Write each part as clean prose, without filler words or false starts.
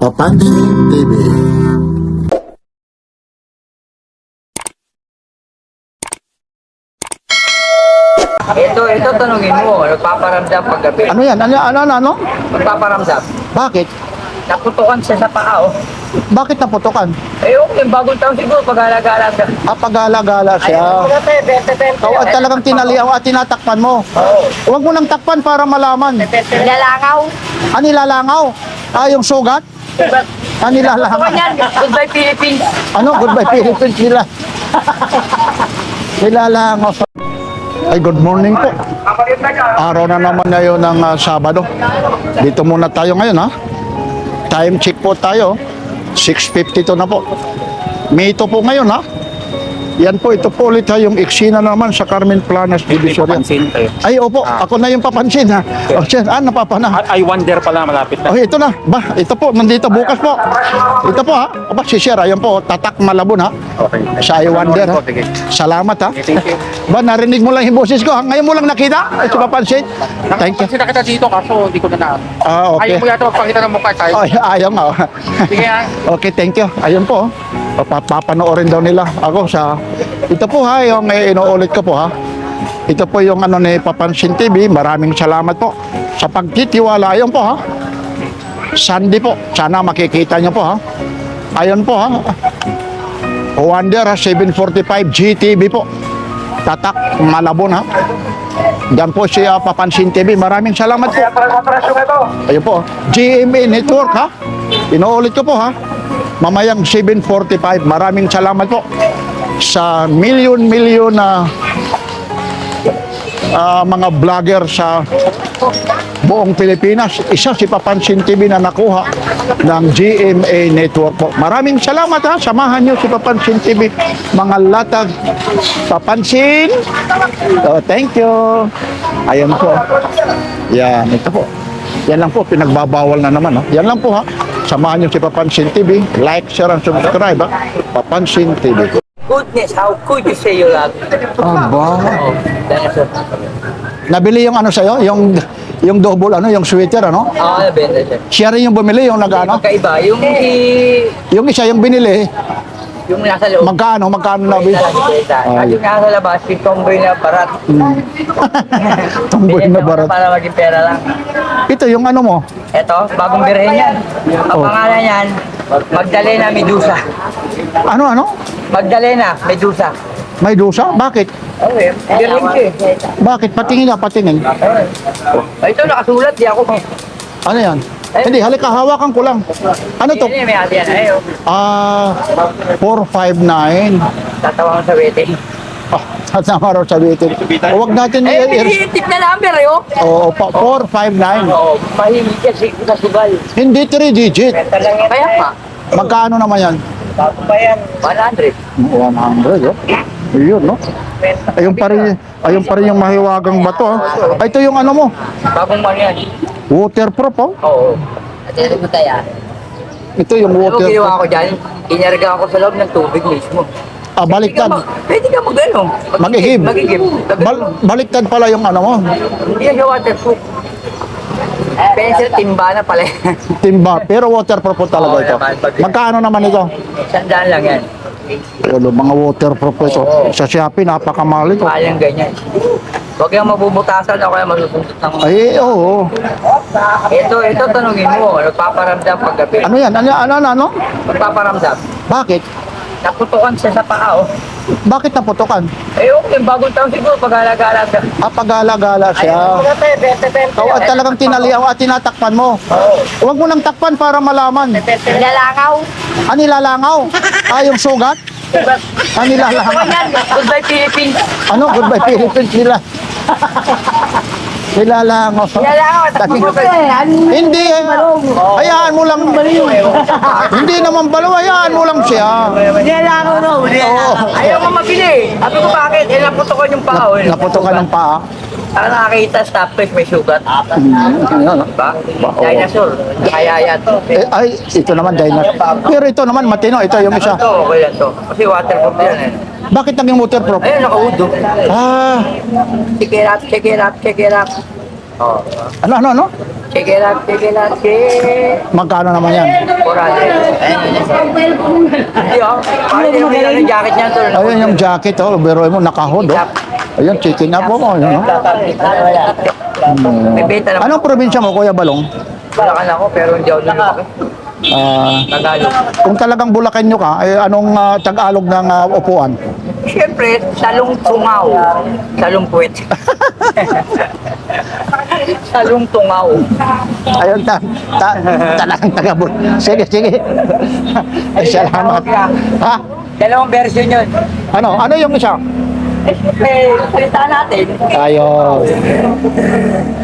Papansin TV. Ito, tanungin mo, nagpaparamdam paggabi. Ano yan? Ano? Nagpaparamdam. Bakit? Naputukan siya sa paa, oh. Bakit naputukan? Okay, bagong taon siguro, pag-alagala siya. Gala-gala siya. At talagang tinaliaw at tinatakpan mo. Huwag mo nang takpan para malaman. Nilalangaw. Nilalangaw? Yung sugat? Nilalangaw. Yan, goodbye Philippines. Goodbye Philippines nila. Nilalangaw. Ay, good morning po. Araw na naman ngayon ng Sabado. Dito muna tayo ngayon, ha? Time check po tayo. 6:52 na po. May ito po ngayon, ha? Yan po, ito po ulit ha, yung eksena naman sa Carmen Planas Division. Ay, opo, ako na yung papansin ha. O, siya, napapana. I wonder pala, malapit na. Oh, ito na. Ito po, nandito bukas po. Ito po ha. Si Sir, ayan po, Tatak Malabon ha. Okay. Sa I wonder ha. Salamat ha. Thank you. Narinig mo lang yung boses ko ha. Ngayon mo lang nakita. Ay, papansin. Thank you. Kasi nakita dito kaso hindi ko na Okay. Ayaw mo yata magpakita ng mukha tayo. Ay, ayaw nga. Sige ha. Okay, thank you. Ayun po. Papanoorin daw nila ako sa... Ito po ha, yung inuulit ko po ha. Ito po yung ni Papansin TV. Maraming salamat po sa pagtitiwala. Ayun po ha. Sunday po. Sana makikita nyo po ha. Ayun po ha. Wonder ha, 745 GTV po. Tatak Malabon ha. Diyan po si Papansin TV. Maraming salamat po. Ayun po. GMA Network ha. Inuulit ko po ha. Mamayang 7:45. Maraming salamat po sa milyon-milyon na mga vlogger sa buong Pilipinas. Isa si Papansin TV na nakuha ng GMA Network po. Maraming salamat ha. Samahan niyo si Papansin TV. Mga latag Papansin. Thank you. Ayan po. Yan, ito po. Yan lang po, pinagbabawal na naman. Ha? Yan lang po ha. Samahan niyo si Papansin TV. Like, share, and subscribe ha. Papansin TV. Goodness, how could you say you love me? Aba. Dinosaur. Nabili yung sa'yo? Yung double yung sweater Nabenta siya. Siya rin yung bumili, yung Magkaiba, Yung isa yung binili. yung nasa loob. Magkano nabili? Yung nasa labas, yung tomboy na barat. Tumboy na barat. Para maging pera lang. Ito yung mo. Ito, bagong birhen yan. Ang pangalan yan, Magdalena Medusa. Ano? Magdalena Medusa. May dusa? Bakit? Okay, birhen siya eh. Bakit? Patingin. Ito nakasulat, di ako. Ano yan? Hindi, halika, hawakan ko lang. Ano to? May ate yan, ayaw. 459. Tatawang sa waiting. Tatama raw sa bitin. Huwag natin Tip na number Oo, 459. Oo, mahimik yan sa sugal. Hindi 3 digit. Kaya pa. Magkano naman yan? Bago pa yan. 100. 100, Ayun, no? Ayun pa rin yung mahiwagang bato, ha? Ito yung mo? Bagong man yan. Waterproof, oh. Oo. At yan mo tayo. Ito yung Ano waterproof. ginawa ko dyan? Inarga ako sa loob ng tubig mismo. Baliktad. Pwede ka mag-ano? Magigib. Magigib. Baliktad pala yung mo. Hindi yan siya waterproof. Pencil, timba na pala. Timba. Pero waterproof po talaga ito. Magkano naman ito? 100 lang yan. Pero mga waterproof ito. Sa Shopee, napakamahal ito. Kayang ganyan. Huwag kang mabubutasan o kaya masusunod ng... Ay, oo. Ito, tanungin mo. Nagpaparamdam paggabi. Ano yan? Ano? Nagpaparamdam. Bakit? Naputukan siya sa paa, Bakit naputukan? Okay, bagong taon siguro, pag-alagala siya. Gala-gala siya. At talagang tinaliaw at tinatakpan mo. Huwag mo nang takpan para malaman. Nilalangaw. Nilalangaw? Yung sugat? Nilalangaw. Yan, goodbye Philippines. Goodbye Philippines nila. Nilalangaw. Hindi Hayaan mo lang. Hindi naman balaw. Hayaan mo lang siya. Nilalangaw no. Ayaw mo mabili. Sabi ko bakit? Naputukan yung paa. Naputukan ng paa. Para nakakita, stopwatch may sugat. Diba? Dinosaur. Kaya yan. Ito naman dinosaur. Pero ito naman matino. Ito yung isa. Ito, okay lang to. Kasi waterproof yan eh. Bakit naging waterproof? Ayun, nakaudo. Ah, Check it out. ano? Check Tigil. Magkano naman yan? 400. Hindi oh. Parang hindi naman yung jacket niya to. Ayun yung jacket, oh. Biruin mo, nakahod, oh. Ayun, chicken up, oh. Ayun, oh. May benta naman. Anong probinsya mo, Kuya Balong? Bulacan ako pero hindi ako lumaki. Tagalog. Kung talagang Bulacanyo ka, anong Tagalog ng upuan? Siyempre, salong tungaw. Salong puwet. Salong tungaw. Ayun, talagang taga-bul. Sige. Ay, salamat. Ha? Dalawang version yun. Ano yung isa? Siyempre, salita natin. Tayo.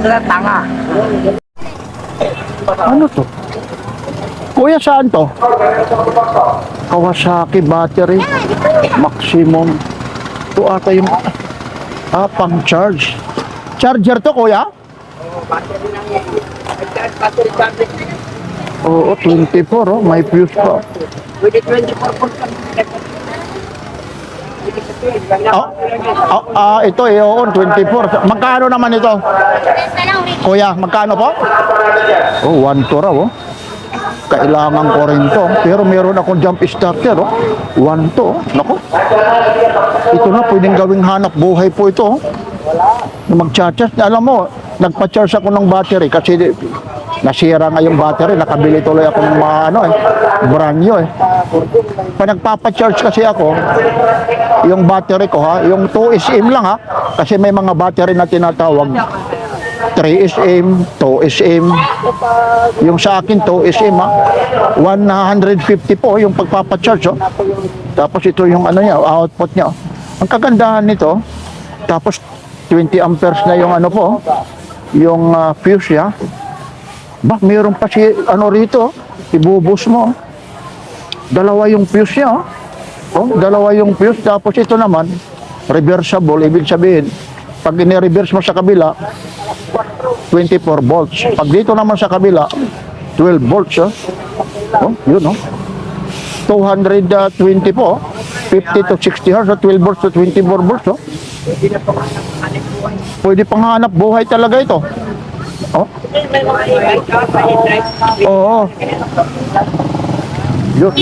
Sa tanga. Ano to? Kuya, saan to? Kawasaki battery. Maximum. Ito ata yung pang charge. Charger to, kuya? Oo, 24, oh. May fuse pa. With 24 volts. Ito oo, 24. Magkano naman ito? Kuya, magkano po? Oh, 1 to raw, oh. Kailangan ko rin to. Pero meron akong jump starter, oh. 1 to, oh. Naku. Ito na, pwedeng gawing hanap buhay po ito, oh. Mag-charge. Alam mo, nagpa-charge ako ng battery kasi nasira nga yung battery. Nakabili tuloy ako ng mga brand new, eh. Pag nagpapa-charge kasi ako, yung battery ko, ha, yung 2SM lang, ha, kasi may mga battery na tinatawag 3SM, 2SM. Yung sa akin 2SM, ha, 150 po yung pagpapa-charge, oh. Tapos ito yung output niya, oh. Ang kagandahan nito, tapos 20 amperes na yung po, yung fuse niya. Ba, mayroon pa si rito, ibubus mo. Dalawa yung fuse niya, oh. Oh, dalawa yung fuse. Tapos ito naman, reversible. Ibig sabihin, pag ini-reverse mo sa kabila, 24 volts. Pag dito naman sa kabila, 12 volts, oh. Oh, yun, oh. 220 po, 50 to 60 hertz, 12 volts to 24 volts, oh. Pwede pang hanap buhay talaga ito. Oh. Oo. Yun.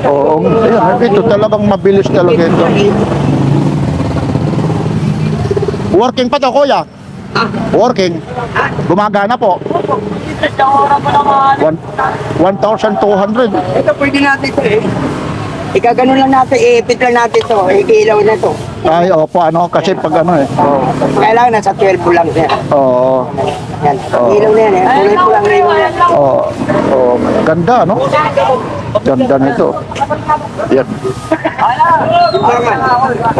Oo. Ayan, ito talagang mabilis talaga ito. Working pa to, kuya? Working. Gumagana po. 1,200. Ito pwede natin ito eh. Ikagano lang natin, iipit lang natin ito. Iilaw na ito. Ay, opo, kasi pag eh. Oo. Kailangan nasa 12 lang siya. Oo. Yan. Ilaw na yan eh. Kulay po lang na yan. Oo. Oo. Ganda, no? Ganda nito. Yan.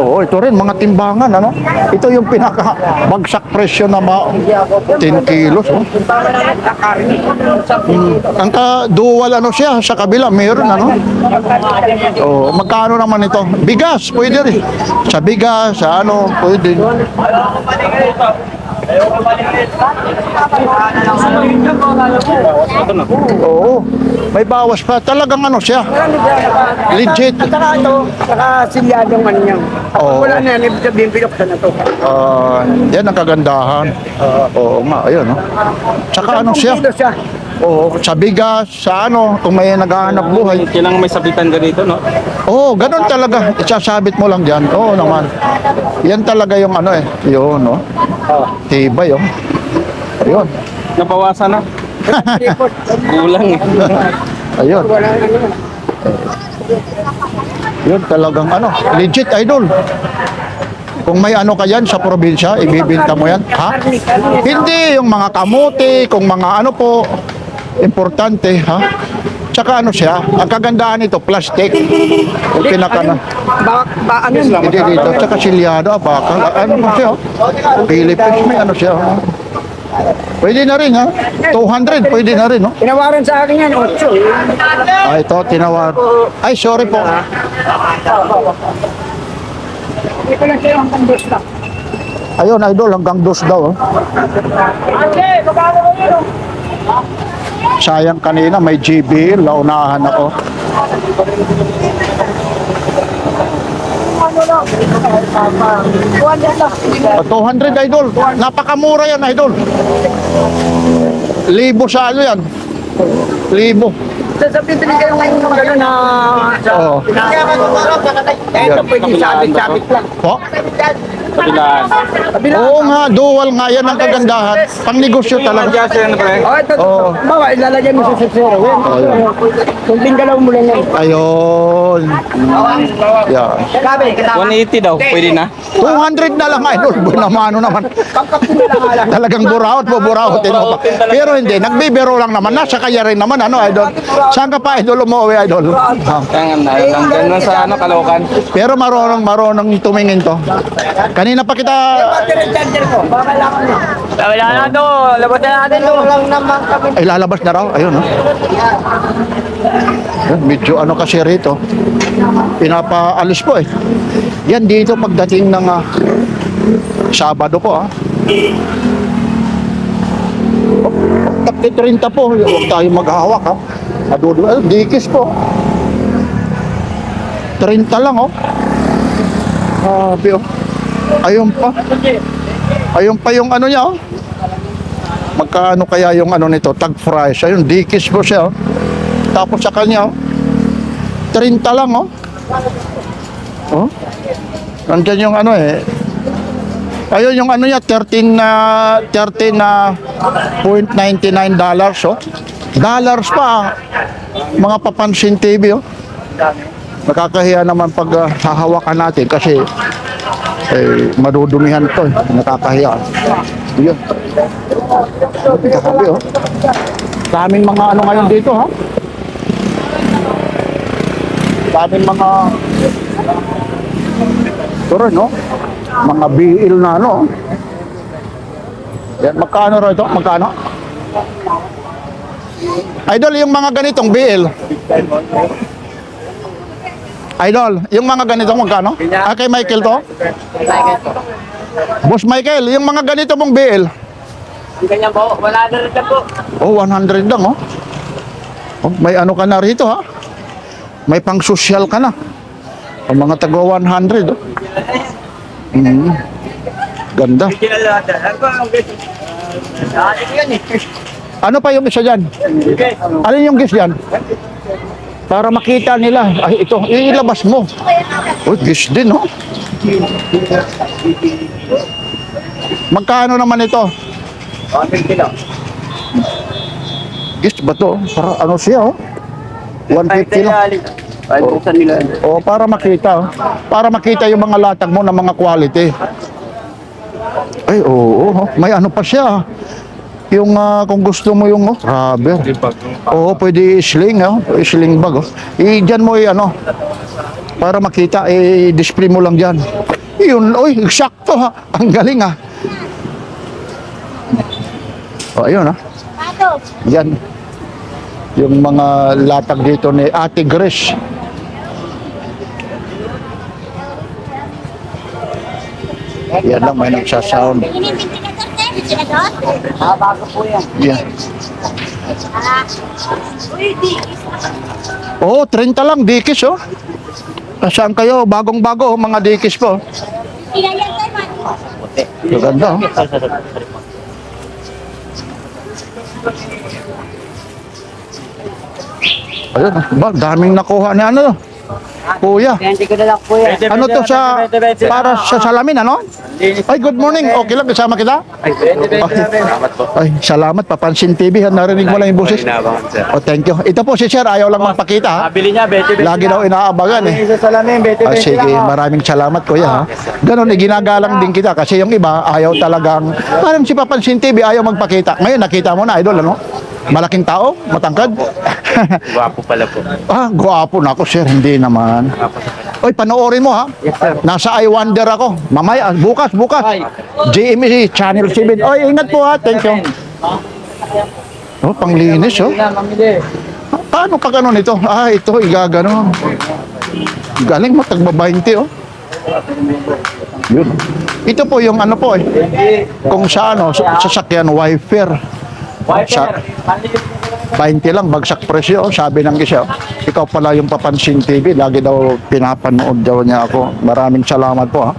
Oo, ito rin, mga timbangan, Ito yung pinaka-bagsak presyo na 10 kilos, oh. Ang dual, siya, sa kabila, meron, Oo, magkano naman ito? Bigas, pwede rin. Sa bigas, sa pwede. Oo, may bawas pa. Talagang siya. Legit. At saka ito, saka silyadong niya. Oo. Wala na yan, ibig sabihin pinuksan na ito. Yan ang kagandahan. Oo nga, ayun, no? Tsaka siya? Kilo siya. Oo, sa bigas, sa kung may naghahanap buhay. Kailangan may sabitan ganito, no? Oo, ganun talaga. Isasabit mo lang dyan. Oo naman. Yan talaga yung yun, no? Tibay, oh. Ayun. Nabawasan na. Kulang eh. Ayun. Yun talagang legit, idol. Kung may ka yan sa probinsya, ibibinta mo yan. Ha? Hindi yung mga kamote, kung mga po, importante, ha? Tsaka siya, ang kagandahan nito, plastic. Yung pinaka hindi dito, tsaka silyado, bakal. Siya, Philippines, may siya. Pwede na rin, ha? 200, pwede na rin, no? Tinawaran sa akin yan, 8. Ito, tinawar. Ay, sorry po. Hindi ko lang sa'yo hanggang 2 lang. Ayun, idol, hanggang 2 daw, oh. Sayang kanina, may GBL, launahan ako. 200 idol. Napakamura yan idol. Libo sa ano yan? Libo. Sasabihin din kayo ngayon ng gano'n na... Oo. Ito pwede sabit-sabit lang. Po? Kabilaan. Oo nga, dual nga yan ang kagandahan. Pangnegosyo talaga. Adjust yan, pre. Oh, ito. Oo. Bawa, ilalagay mo sa sensero. Kundin ka lang mo lang yan. Ayun. Yan. Sabi, kasama. 180 daw, pwede na. 200 na lang idol. Bunamano naman. Pagkapin na lang alam. Talagang buraot mo, burautin mo pa. Pero hindi, nagbibiro lang naman. Nasa kaya rin naman, ano idol. Saan ka pa idol umuwi idol? Ah. Kaya nga, nandun lang sa ano, Caloocan. Pero marunong tumingin to. Kanina pa kita... Charger ko, baka kailangan mo. Wala na to, labas na natin to. Lang naman kami. Ay, lalabas na raw. Ayun, no? Medyo ano kasi rito. Pinapaalis po eh. Yan dito pagdating ng Sabado po, Takti 30 po. Huwag tayo maghahawak, ha. Dikis po. 30 lang, oh. Oh. Ayun pa. Ayun pa yung ano niya, oh. Magkano kaya yung ano nito? Tag price. Ayun, dikis po siya, oh. Tapos sa kanya, oh. 30 lang, oh. Oh. Nandiyan yung ano eh. Ayun yung ano niya, 13.99 dollars, oh. Dollars pa, mga papansin TV, oh. Nakakahiya naman pag hahawakan natin kasi madudumihan to, eh. Nakakahiya. Yun. Kakabi, oh. Daming mga ano ngayon dito, ha. Daming mga turo, no? Mga BL na ano. Yan, magkano rin ito? Magkano? Idol, yung mga ganitong BL. Idol, yung mga ganitong magkano? Ah, kay Michael to? Boss Michael, yung mga ganito mong BL. Ganyan po, wala na rin po. Oh, 100 lang, oh. Oh, may ano ka na rito, ha? May pang social ka na. Ang mga taga 100, oh. Ganda. Ano pa yung isa dyan? Ano yung gis dyan? Para makita nila. Ay, ito. Ilabas mo. Uy, gis din, oh. Magkano naman ito? 150 lang. Gis ba to? Para ano siya, oh? 150 lang. Ay, buksan nila. O, para makita. Oh. Para makita yung mga latag mo ng mga quality. Ay, oo. May ano pa siya. Yung kung gusto mo yung rubber. Oo, pwede i-sling. I-sling bag. Diyan mo ano. Para makita, i-display mo lang dyan. Yun, oy, eksakto ha. Ang galing ha. O, ayun ha. Yan. Yung mga latag dito ni Ate Grace. Yan lang, may nagsasound. Bago po yan. Yan. Oo, 30 lang, dikis oh. Saan kayo? Bagong-bago, mga dikis po. Maganda oh. Ayun, ba, daming nakuha ni ano, kuya. 20 ko na lang po yan. Ano to sa, para sa salamin, ano? Ay, good morning. Okay lang, kasama kita? Ay, salamat. Papansin TV, narinig mo lang yung boses. Oh, thank you. Ito po si Sir, ayaw lang magpakita, ha? Bili niya, 20. Lagi daw inaabagan, eh. Sa salamin, 20. Sige, maraming salamat kuya, ha? Ganon, ginagalang din kita kasi yung iba, ayaw talagang, parang si Papansin TV, ayaw magpakita. Ngayon, nakita mo na, idol, ano? Malaking tao? Matangkad? Gwapo pala po. Ah, gwapo na ako, sir. Hindi naman. Oy, panoorin mo, ha? Yes, sir. Nasa I Wonder ako. Mamaya, bukas. GME Channel 7. Oy, ingat po, ha? Thank you. Oh, panglinis, oh. Paano pag ano nito? Ah, ito, igagano. Galing mo, tagba 20, oh. Yun. Ito po yung ano po, eh. Kung sa ano, sasakyan, wiper. Sa, 20 lang, bagsak presyo. Sabi ng isa, ikaw pala yung Papansin TV. Lagi daw pinapanood daw niya ako. Maraming salamat po ha.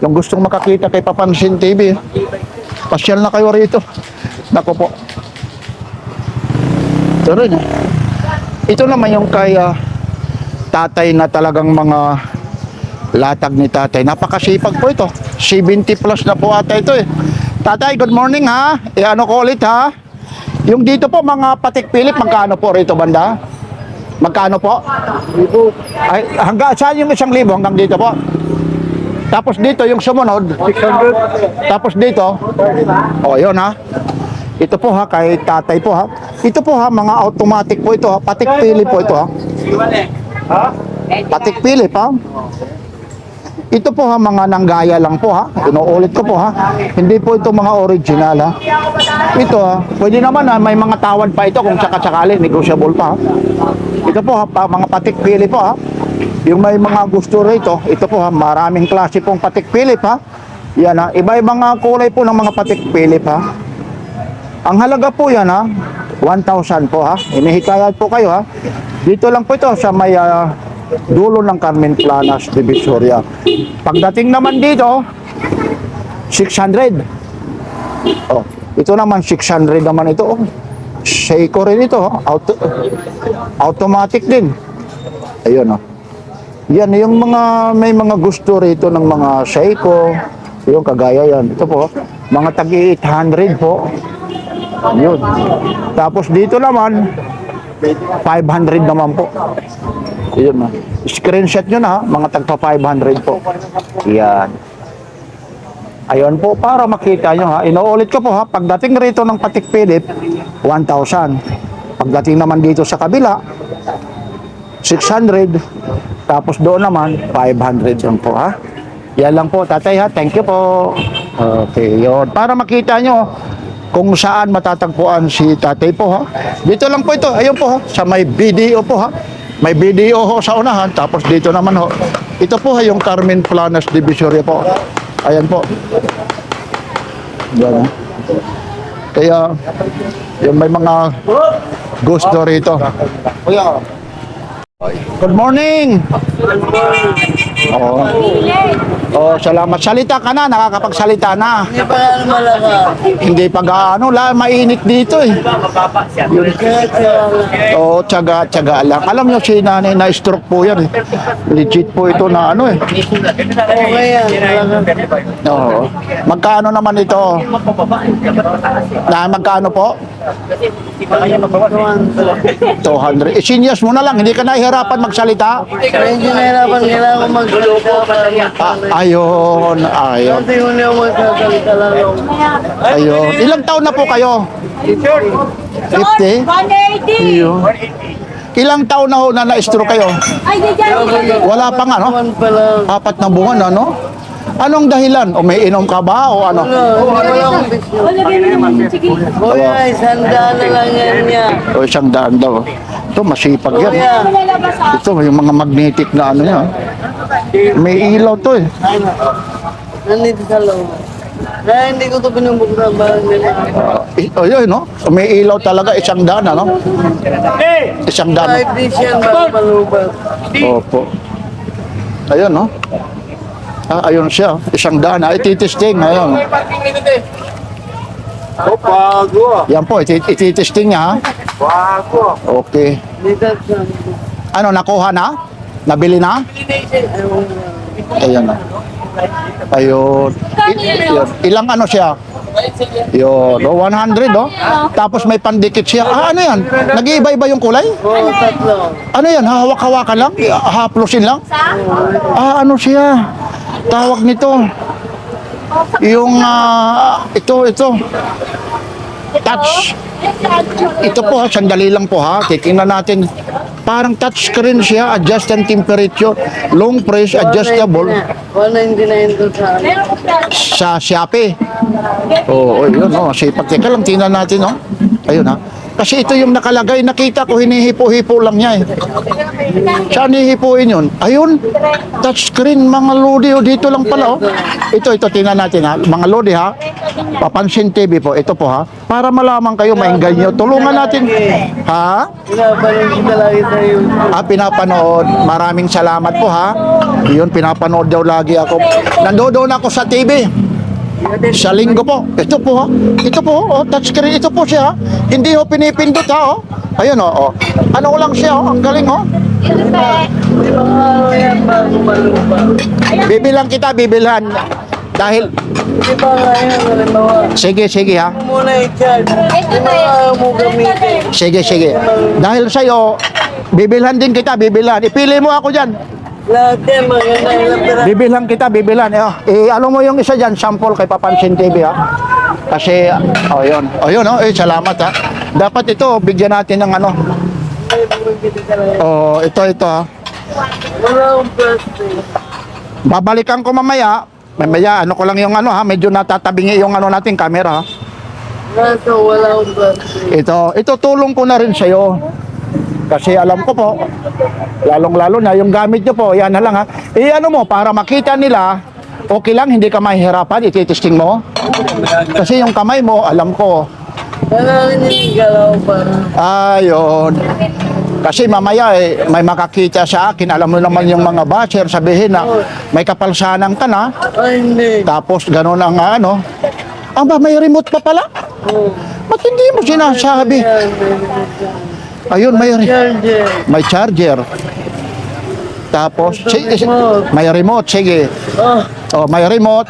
Yung gustong makakita kay Papansin TV, pasyal na kayo rito. Nako po. Ito rin. Ito naman yung kay tatay na talagang mga latag ni tatay. Napakasipag po ito. 70 plus na po ata ito eh. Tatay, good morning ha. Ano ko ulit ha. Yung dito po mga patik Philip, magkano po rito banda? Magkano po? Ay, hanggang saan yung 1,000 hanggang dito po? Tapos dito yung sumunod 600. Tapos dito, yun ha. Ito po ha, kay tatay po ha. Ito po ha, mga automatic po ito ha. Patik Philip po ito ha. Patik Philip ha. Ito po ha, mga nanggaya lang po ha. Inuulit ko po ha. Hindi po ito mga original ha. Ito ha, pwede naman ha, may mga tawad pa ito kung sakasakali, negotiable pa ha. Ito po ha, mga patik Philip po ha. Yung may mga gusto rito, ito po ha, maraming klase pong patik Philip ha. Yan ha, iba-ibang kulay po ng mga patik Philip ha. Ang halaga po yan ha, 1,000 po ha. Inihikayat po kayo ha. Dito lang po ito sa may dulo ng Carmen Planas, Divisoria. Pagdating naman dito, 600. Oh, ito naman 600 naman ito. Oh. Seiko rin ito, automatic din. Ayun oh. Yan yung mga may mga gusto rito ng mga Seiko, yung kagaya yan. Ito po, mga tagi 800 po. Yun. Tapos dito naman 500 naman po. Yun na. Screenshot nyo na, mga tagpa 500 po. Yan. Ayun po, para makita nyo ha. Inuulit ko po ha. Pagdating rito ng patik Philip, 1,000. Pagdating naman dito sa kabila, 600. Tapos doon naman, 500 yun po ha. Yan lang po, tatay ha. Thank you po. Okay, yun. Para makita nyo kung saan matatagpuan si tatay po ha. Dito lang po ito. Ayun po ha. Sa may BDO po ha. May BDO ho sa unahan, tapos dito naman ho. Ito po yung Carmen Planas Divisoria po. Ayan po. Yan. Kaya, yung may mga gusto rito. Good morning! Salamat. Salita ka na, nakakapagsalita na. Hindi pa yan malaga. Hindi pag mainit dito eh. Tiyaga lang. Alam nyo si nanay na stroke po yan eh. Legit po ito na ano eh. Okay yan. Oo. Magkano naman ito? Magkano po? 200. Isinyas mo na lang, hindi ka nahihirapan magsalita. Medyo nahirapan, kailangan ko magsalita para Ayun. Kasi kung hindi ako magsasalita lalo. Ayun. Ilang taon na po kayo? 50? 180! Ayun. Ilang taon na ho na na-stroke kayo? Ay, di dyan! Wala pa nga, no? Buwan pa lang. 4 na buwan, ano? Anong dahilan? O may inom ka ba o ano? Wala akong bisyo. Wala ganyan naman. Sige. Kuya, 100 na lang yan niya. O 100 daw. Ito, masipag yan. Kuya, Lalabas ako. Ito, yung mga magnetic na ano yan. May ilaw to eh. nandito sa loob. Kaya hindi ko ito binubuksan ba nila. Ayun, no? May ilaw talaga, 100, ano? 100. 5 days yan ba palubat. Opo. Ayun, no? Ayun siya, 100. Ititesting, ayun. Yan po, ititesting niya, ha? Okay. Dito sa... Ano, nakuha na? Nabili na? Ayun, no? Ayun. Yun. Ilang ano siya? Yun, 100, oh. Tapos may pandikit siya. Ano yan? Nag-iiba-iba yung kulay? Oo, tatlo. Ano yan? Hawak-hawakan lang? Haplosin lang? Ano siya? Tawag nito. Yung, ito. Touch. Ito po, sandali lang po ha. Titingnan natin. Parang touch screen siya. Adjust ang temperature. Long press, adjustable. 199 to sa... Sa Shopee. Oo, yun. Oh. Sipat. Teka lang, tingnan natin. Oh. Ayun ha. Kasi ito yung nakalagay, nakita ko, hinihipo-hipo lang niya eh. Saan hihipuin yun? Ayun, touchscreen, mga lodi, oh, dito lang pala, oh. Ito, tingnan natin ha, mga lodi ha. Papansin TV po, ito po ha. Para malaman kayo, mainggan nyo. Tulungan natin. Ha? Pinapanood kita lagi sa iyo. Pinapanood. Maraming salamat po ha. Yun, pinapanood daw lagi ako. Nandoon ako sa TV. Sa linggo po. Ito po ha. Ito po, oh, touchscreen. Ito po siya ha. Hindi ho pinipindot ha, oh. Ayun oh. Ano lang siya, oh. Ang galing oh. Di ba nga yan bago malupa? Bibilang kita, bibilhan. Dahil, Di ba nga yan, halimbawa? sige ha. Muna i-charge. Di ba nga mo gamitin? Sige. Dahil sa'yo, bibilhan din kita, bibilhan. Ipili mo ako dyan. Lahat yan, maganda lang pera. Bibilhan kita, bibilhan. Ano mo yung isa dyan, sample kay Papansin TV ha. Kasi, yun salamat ha. Dapat ito, bigyan natin ng ano. Ay, bumibili ka lang. Ito ha. Wala akong plastic. Babalikan ko mamaya. Ano ko lang yung ano ha, medyo natatabingi yung ano natin camera ha. Nasa wala akong plastic. Ito tulong ko na rin sa'yo. Kasi alam ko po, lalong-lalo na yung gamit nyo po, yan na lang ha. Ano mo, para makita nila, okay lang, hindi ka mahihirapan, ititesting mo. Kasi yung kamay mo, alam ko. Kailangan nilingalaw para. Ayun. Kasi mamaya may makakita sa akin, alam mo naman yung mga basher, sabihin na may kapalsanan ka na, Ay, hindi. tapos gano'n ang ano. May remote pa pala? Oh. Ba't hindi mo sinasabi? Ayun, Charger. may charger. Tapos, may remote, sige. May remote.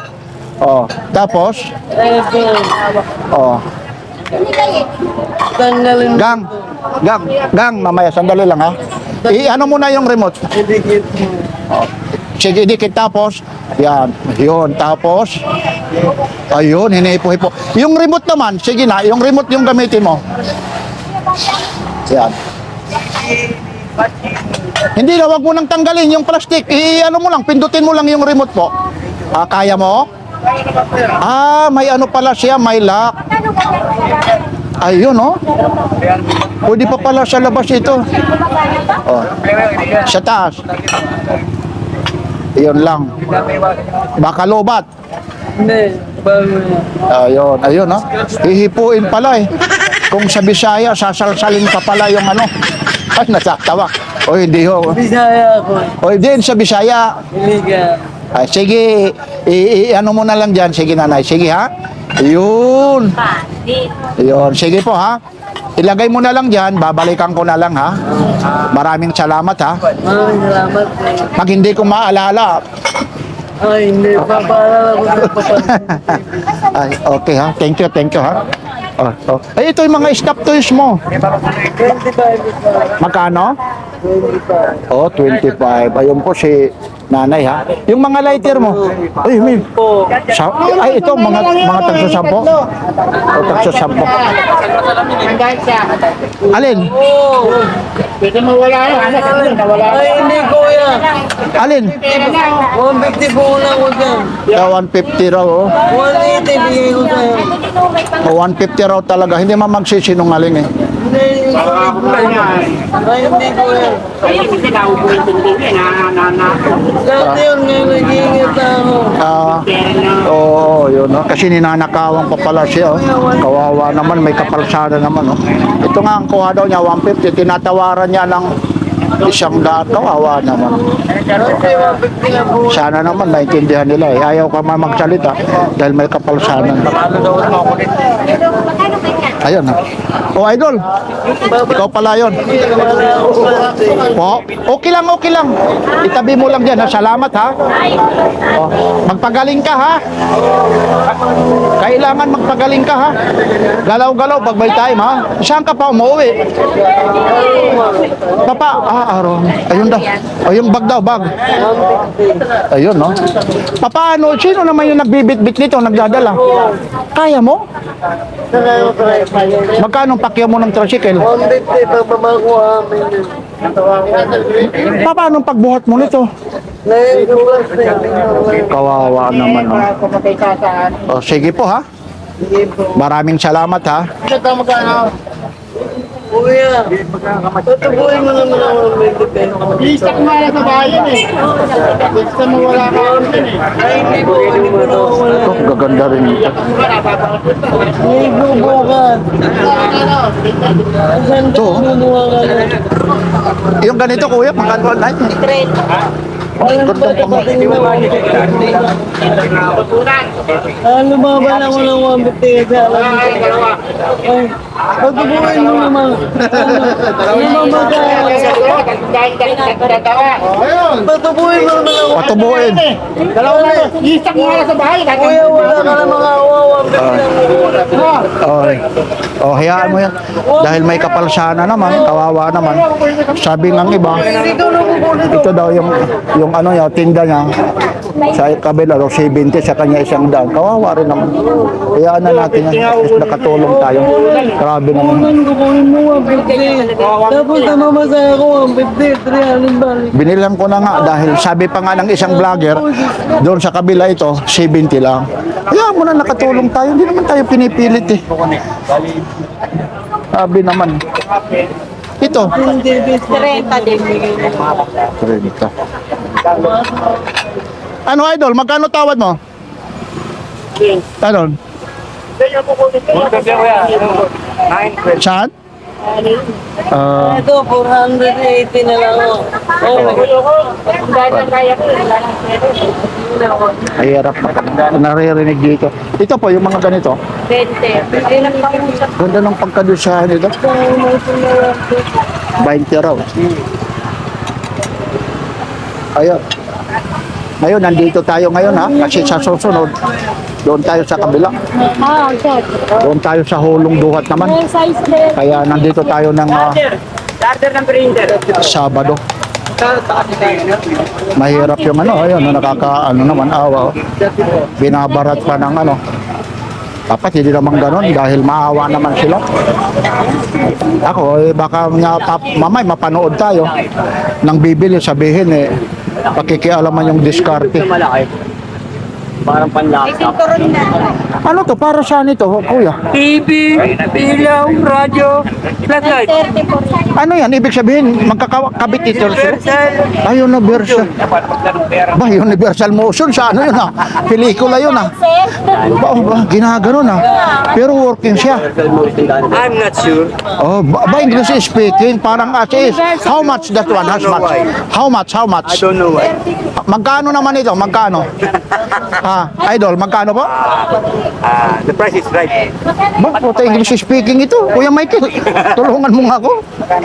Tapos, iPhone. Tanggalin. Gang, mamaya, sandali lang ha. Ano muna yung remote? Idikit mo. Sige, dikit tapos. Yun, tapos. Ayun, hinihipo-hipo. Yung remote naman, sige na, yung remote yung gamitin mo. Yan. Hindi na, wag mo nang tanggalin yung plastic. Ano mo lang, pindutin mo lang yung remote po. Kaya mo? May ano pala siya, may lock. Ayun, oh. Pwede pa pala sa labas ito. Sa taas. Yun lang. Baka lobat. Hindi. Bago yan. Ayun, oh. Hihipuin pala eh. Kung sa Bisaya, sasalsalin ka pala yung ano. Ay, nasaktawa. Hindi ho. Bisaya ako. Din sa Bisaya. Iliga. Sige, ano mo na lang dyan. Sige, nanay. Sige, ha? Yun. Sige po, ha? Ilagay mo na lang dyan. Babalikan ko na lang, ha? Maraming salamat, ha? Maraming salamat. Pag hindi ko maalala. Ay, hindi. Papaalala ko na Ay, okay, ha? Thank you, ha? Ay, ito yung mga stop toys mo. 25. Magkano? 25. 25. Ayun po si nanay ha. Yung mga lighter mo. Ay, may. Ito mga tagsasampo. Tagsasampo. Alin? Pwede mo wala yun. Ay, hindi kuya. Alin? 150 po lang ko dyan. 150 raw. 180 bigay ko sa'yo. 150 raw talaga. Hindi man magsisinungaling eh. Hindi. Ay, hindi kuya. Dati yun ngayon nag-iingat ako. Yun no. Kasi ninanakawan pa pala siya. Kawawa naman, may kapalsada naman. Ito nga ang kuha daw niya, 150. Tinatawaran niya ng 100. Kawawa naman. Sana naman naintindihan nila eh. Ayaw ka man magsalita dahil may kapalsanan. Ayun ha. Idol. Ikaw pala yun. Okay lang. Itabi mo lang dyan ha. Salamat ha. Magpagaling ka ha. Kailangan magpagaling ka ha. Galaw-galaw pag may time ha. Saan ka pa umuwi? Papa, araw. Ayun daw. Yung bag daw, bag. Ayun no. Paano? Sino naman yung nagbibit-bit nito, nagdadala? Kaya mo? Magkano pakyaw mo ng tricycle? 150 pagbaba ko amin. Paano pagbuhat mo nito? Kawawa naman. Sige po ha. Maraming salamat ha. Ito magkano? Kuya, tutubuhin mo naman ako ng 20 pesos. Isak mo lang sa bahay yan eh. Basta mawala ka rin eh. Ay, hindi po. Hindi po na ako wala. Ito, gaganda rin ito. May bubukan. Saan Ito. ka kumuha ka na? Yung ganito kuya, magkano online? Walang Ganda pa mo. lumaban ako ng 150 kasi alam mo. Ay, pagtubuhin mo naman. Pagtubuhin mo naman ako. Patubuin. Dalawa na. Isak mo lang sa bahay. Kuya, wala ka na mga awawa. 150 lang. Okay. Oh, hayaan mo yan. Dahil may kapalsana naman, kawawa naman. Sabi ng iba, ito daw yung ano niya, tinda niya. Sa kabila daw 70 sa kanya 100. Kawawa rin naman. Hayaan na natin yan. Is nakatulong tayo. Grabe naman. Kukunin mo 150. Tapos namamasaya ko 150. 300 balik. Binilang ko na nga dahil sabi pa nga ng isang vlogger, doon sa kabila ito, 70 lang. Hayaan mo na nakatulong tayo. Hindi naman tayo pinipilit eh. Sabi naman. Ito. 30 din. 30. Ano idol, magkano tawad mo? Ano? Saan? Ito, 480 na lang ako. Mahirap naririnig dito. Ito po, yung mga ganito. 20. Ay, nagpangusap. Ganda ng pagkadusyahan nito. 20 raw. Ayun. Ngayon, nandito tayo ngayon ha. Kasi sa susunod, doon tayo sa kabila. Doon tayo sa hulong duhat naman. Kaya nandito tayo ng Starter ng printer. Sabado. Mahirap yung ano, ayun, nakakaano naman, awa. Binabarat pa ng ano. Dapat hindi naman ganun dahil maawa naman sila. Ako, baka mamay mapanood tayo nang bibili, sabihin pakikialaman yung diskarte. Parang panlaptop. Ano to? Para saan ito, kuya? TV, ilaw, radyo, flashlight. Ano yan? Ibig sabihin, magkakabit ito. Ay, universal. Ba, universal motion sa ano yun pelikula yun ginagano Pero working siya. I'm not sure. Oh, ba English speaking, parang as is. How much that one? How much? I don't know why. Magkano naman ito? Magkano? Idol, magkano po? The price is right. Ba, puta English speaking ito. Kuya Michael, tulungan mo nga ako.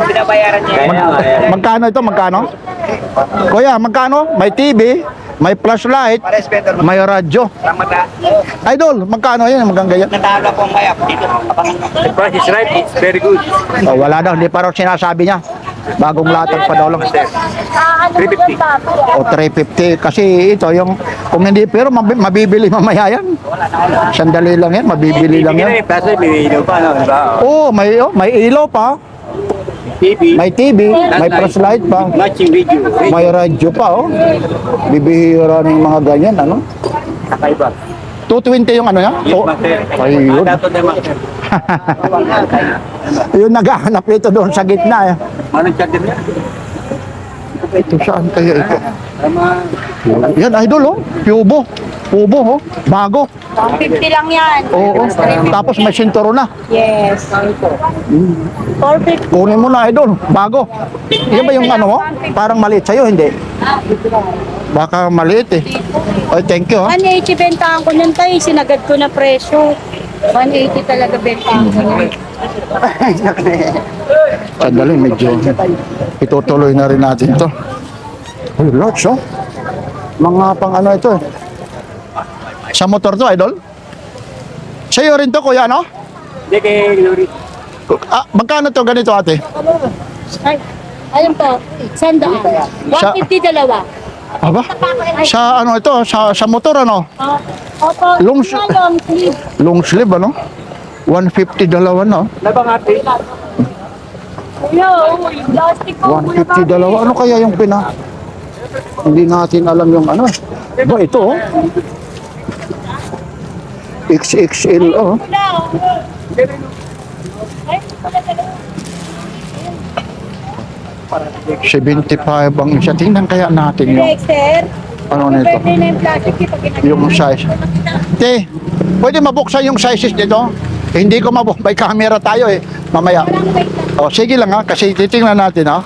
Binabayaran niya. Magkano ito? Magkano? Kuya, magkano? May TV, may flashlight, may radyo. Idol, magkano yan? Magkano yan? Natalo po ang mayap dito. The price is right. It's very good. Oh, wala daw, hindi pa raw sinasabi niya. Bagong latag pa daw lang. 350. O 350 kasi ito yung kung hindi pero mabibili mamaya yan. Sandali lang yan, mabibili lang yan. Kasi may ilaw pa, no? Oh, may ilaw pa, TV. may TV, may flashlight pa, Matching video. may radyo pa oh. Bibihira ng mga ganyan ano. Kakaiba. 220 yung ano niya? Ayun. Dato na master. Yung naghahanap ito doon sa gitna eh. Anong charger niya? Ito saan kaya ito? Yan idol oh, Pubo oh, bago. 150 lang yan. Oo. Tapos may sinturo na. Yes. 450. Kunin mo na idol, bago. Yan ba yung ano mo? Parang maliit sa'yo, hindi? Baka maliit eh. Ay, thank you ha. 180 bentahan ko niyan tayo. Sinagad ko na presyo. 180 talaga bentahan ko niyan. Sandali, medyo itutuloy na rin natin to. Ay, lots oh. Mga pang ano ito eh. Sa motor to, idol? Sa'yo rin to, kuya, no? Hindi kay Glory. Magkano to ganito, ate? Ay, ayun po. Sandaan. 150 dalawa. Aba? Sa ano ito? Sa motor, ano? Opo. Long Long sleeve. Long sleeve, ano? 150 dalawa, no? Labang ate. Kuya, plastic po. 150 dalawa. Ano kaya yung hindi natin alam yung ano. Ba, ito, oh. XXL, oh. 75 ang isa. Tingnan kaya natin yung Dexter, ano nito. pwede na yung plastic pa ginagawa. Yung size. Te, pwede mabuksan yung sizes nito? Hindi ko may camera tayo eh. Mamaya. Walang wait lang. O, sige lang ha, kasi titingnan natin ha.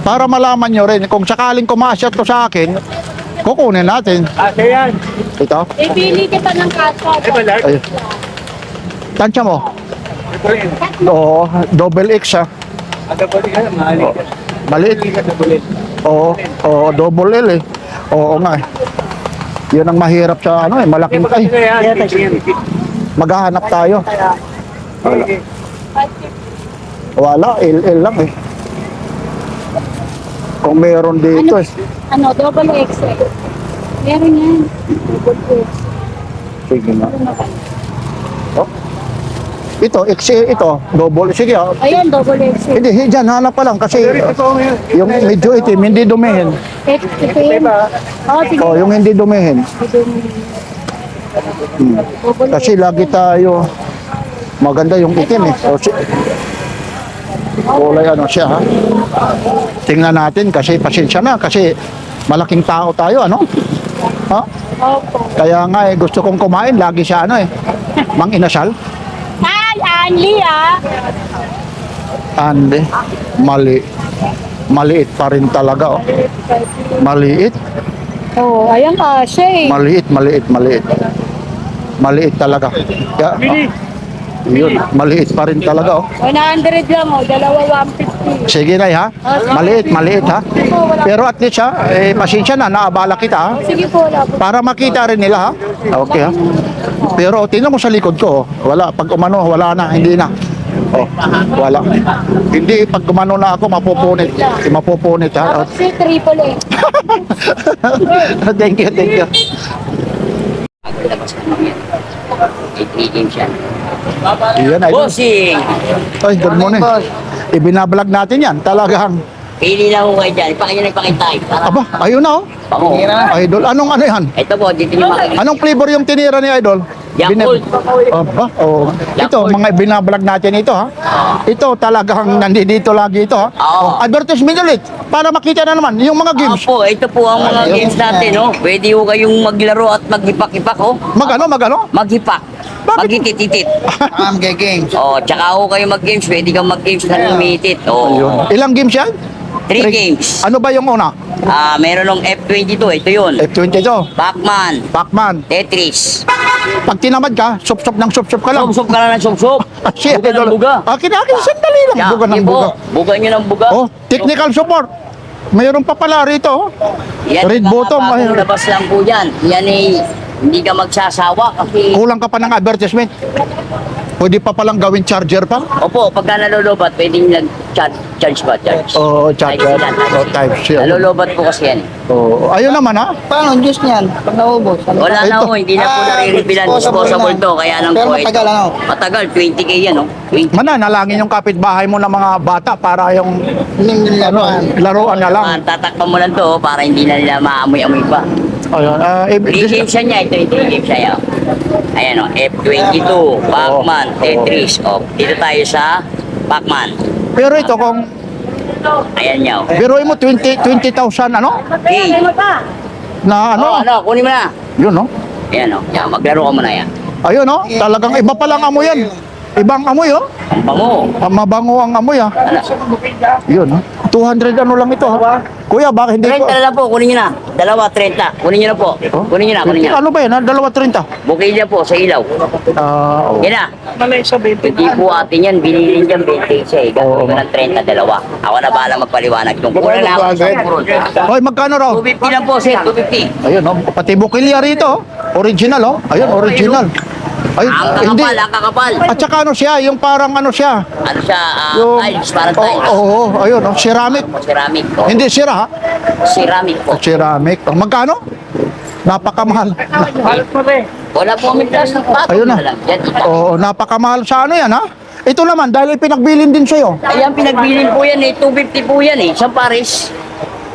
Para malaman nyo rin, kung sakaling kumasya to sa akin, kukunin natin. yan. Ito. Ipili kita ng kasa. Ay. Tansya mo? Oo, double X ha. Maliit. Oo, oo, double L eh. Oo nga eh. Yun ang mahirap sa ano eh, malaking ay. Maghahanap tayo. Wala, LL lang eh. Kung meron dito eh. Ano, double XL. Meron yan. Double XL. Sige na. Ano ba? Oh. Ito, XL, ito, double. Sige ah. Ayan, double XL. Hindi, dyan, hanap pa lang kasi yung medyo itim, hindi dumihin. Ito yun. Oh, sige. Oh, yung hindi dumihin. Double Kasi lagi tayo, maganda yung itim eh. So, kulay ano siya ha. Tingnan natin kasi pasensya na kasi malaking tao tayo ano. Ha? Opo. Kaya nga eh, gusto kong kumain, lagi siya ano eh. Mang inasal. Ay, Anli ah. Ande, maliit pa rin talaga oh. Maliit, Oo, ayan ka, siya eh. maliit talaga. Kaya, yun, maliit pa rin talaga oh. 100 lang oh, dalawa 150. Sige na ha. Maliit ha. Pero at least ha, eh, pasensya na, naabala kita ha. Sige po, wala po. Para makita rin nila ha. Okay ha. Pero tingnan mo sa likod ko, oh. Wala. Pag umano, wala na. Hindi na. Oh, wala. Hindi, pag umano na ako, mapupunit. Mapupunit ha. Tapos si Triple A. Thank you. Labas ka naman yan. 8 games yan. Yan ay. Bossing! Ay, good morning. Ibinablog natin yan. Talagang. Pili na ho kayo dyan. Nagpakintay. Aba, ayun na oh. Pango. Idol, anong ano yan? Ito po, dito nyo makikita. Anong flavor yung tinira ni Idol? Yakult. Aba, oh. Ito, Yakult. mga binablog natin ito ha. Ito talagang nandito lagi ito ha. Oo. Advertisement ulit. Para makita na naman yung mga games. Opo, ito po ang mga games natin, no? Pwede ho kayong maglaro at maghipak-hipak, oh. Magano? Maghipak. Bakit? Magitititit. Games. Oh, tsaka ho kayo mag-games. Pwede kang mag-games na lumitit. Oh. Ilang games yan? 3 games. Ano ba yung una? Meron ng F22. Ito yun. F22. Pac-Man. Pac-Man. Tetris. Pag tinamad ka, sup-sup ng sup-sup ka lang. Sumsum ka na ng sumsum. Ah, shit, Buga ng Idol. buga. Akin, sandali lang. Yeah, Buga ng sige po. buga. Buga nyo ng buga. Oh, technical support. Mayroon pa pala rito. Oh. Yan, Red mga bottom. bagong labas lang po yan. Yan eh, hindi ka magsasawa kasi... Kulang ka pa ng advertisement. Pwede pa palang gawin charger pa. Opo, pagka nalolobat, pwedeng nag-charge ba? Charge. Oo, charger. Oh, type C. Nalolobat po kasi yan. Oh, ayun naman ha. Paano ang juice niyan? Pag naubos. Wala na Ito. ho, hindi na po nare-revealan. Disposable to, kaya lang Pero po. matagal ano? Matagal, 20k yan, no? 20. Mananalangin yung kapitbahay mo ng mga bata para yung Laruan. laruan na lang. Tatakpan mo lang to para hindi na nila maamoy-amoy pa. Ayun. 3 games siya niya, ito yung 3 games siya. Ayan o, F22, Pac-Man, Tetris. O, dito tayo sa Pac-Man. Pero ito kung Ayan niya o. biruin mo 20,000 ano? Okay. Na ano? Ano, kunin mo na. Yun no. Ayan o, yan, maglaro ka muna yan. Ayun no. Talagang iba pa lang amoy yan. Ibang amoy oh. Ang bango. Mabango ang amoy ah. Ano? Yun no. 200 ano lang ito ha. Kuya, bakit hindi 30 ko? na lang po, kunin nyo na. Dalawa, 30. Kunin nyo na po. Kunin nyo na, kunin nyo na. Ano ba yan? 2.30. Bukay po sa ilaw. Ah, oh. Yan na. Hindi po atin yan, binili dyan 20 siya eh. Oo. Gagawin ng 30, dalawa. Ako na bahala magpaliwanag. Yung kulang na ako sa purol. Hoy, magkano raw? 250 lang po, sir. 250. Ayun oh. Pati bukilya rito oh. Original oh. Ayun, original. Ay, Ang hindi. kakapal, ang kakapal. At saka ano siya, yung parang ano siya. Ano siya, tiles, parang Oo, tiles. oh, ayun oh, ceramic. Ceramic po. Hindi sira ha. Ceramic po. Ceramic. Oh, magkano? Napakamahal. Wala po kami plastic pa. Ayun na. Lang. Yan, iba. Oo, napakamahal sa ano yan ha? Ito naman, dahil pinagbilin din sa'yo. Ayan, pinagbilin po yan eh. 250 po yan eh. Isang pares.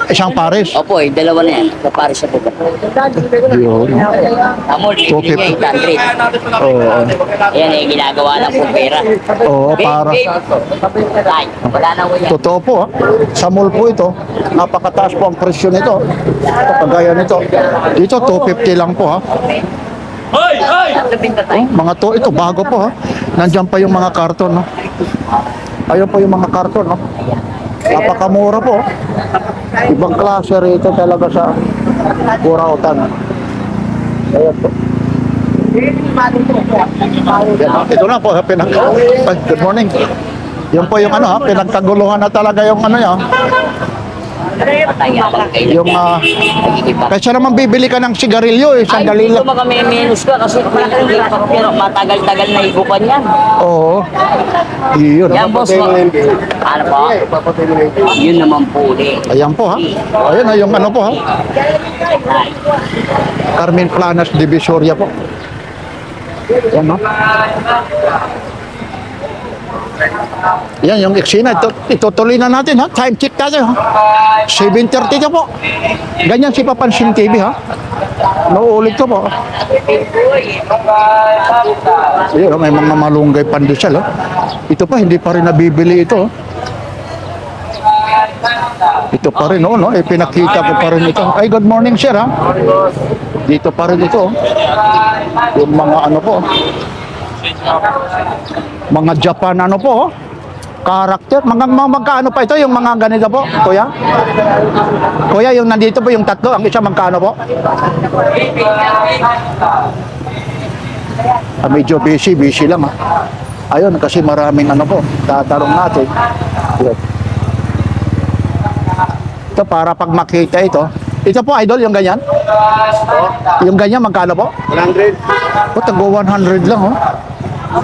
Isang pares. Opo, dalawa na yan. Sa Paris sa po. Yun. Amol, bibili niya 800. Oo. Yan eh, ginagawa lang po pera. Oo, para. Ay, wala na ko yan. Totoo po, ha? Sa mall po ito, napakataas po ang presyo nito. Kagaya nito. Dito, 250 lang po, ha? Mga to, ito, bago po, ha? Nandiyan pa yung mga karton, no? Ayun po yung mga karton, no? Napakamura po. Ibang klase rito talaga sa Burautan. Ayan po. Yan, ito na po, ha? Ay, good morning. Yun po yung ano, ha? Pinagkaguluhan na talaga yung ano niya. Yung kaysa naman bibili ka ng sigarilyo eh, Ay, sandali dito lang. mga may minus ka kasi pero matagal-tagal na igupan yan. Oo. Yun. Yan, boss. Ano po? Yun naman po eh. Ayan po, ha. Ayun na yung ano po, ha. Carmen Planas Divisoria po. Yan, ha. Yan yung eksena. Itutuloy na natin, ha. Time check tayo, ha. 7:30 na po. Ganyan si Papansin TV, ha. Nauulit ko po. Ayun, may mga malunggay pandesal, ha. Ito pa, hindi pa rin nabibili ito. Ito pa rin, no? Pinakita ko pa rin ito. Ay, good morning, sir, ha. Dito pa rin ito. Yung mga ano po. Mga Japan ano po, character. Magkano pa ito yung mga ganito po, kuya? Kuya, yung nandito po yung tatlo, ang isa magkano po? Medyo busy lang, ha. Ayun, kasi maraming ano po, tatanong natin. Yun. Ito para pag makita ito. Ito po, idol, yung ganyan? Yung ganyan, magkano po? 100. O, tago 100 lang, oh.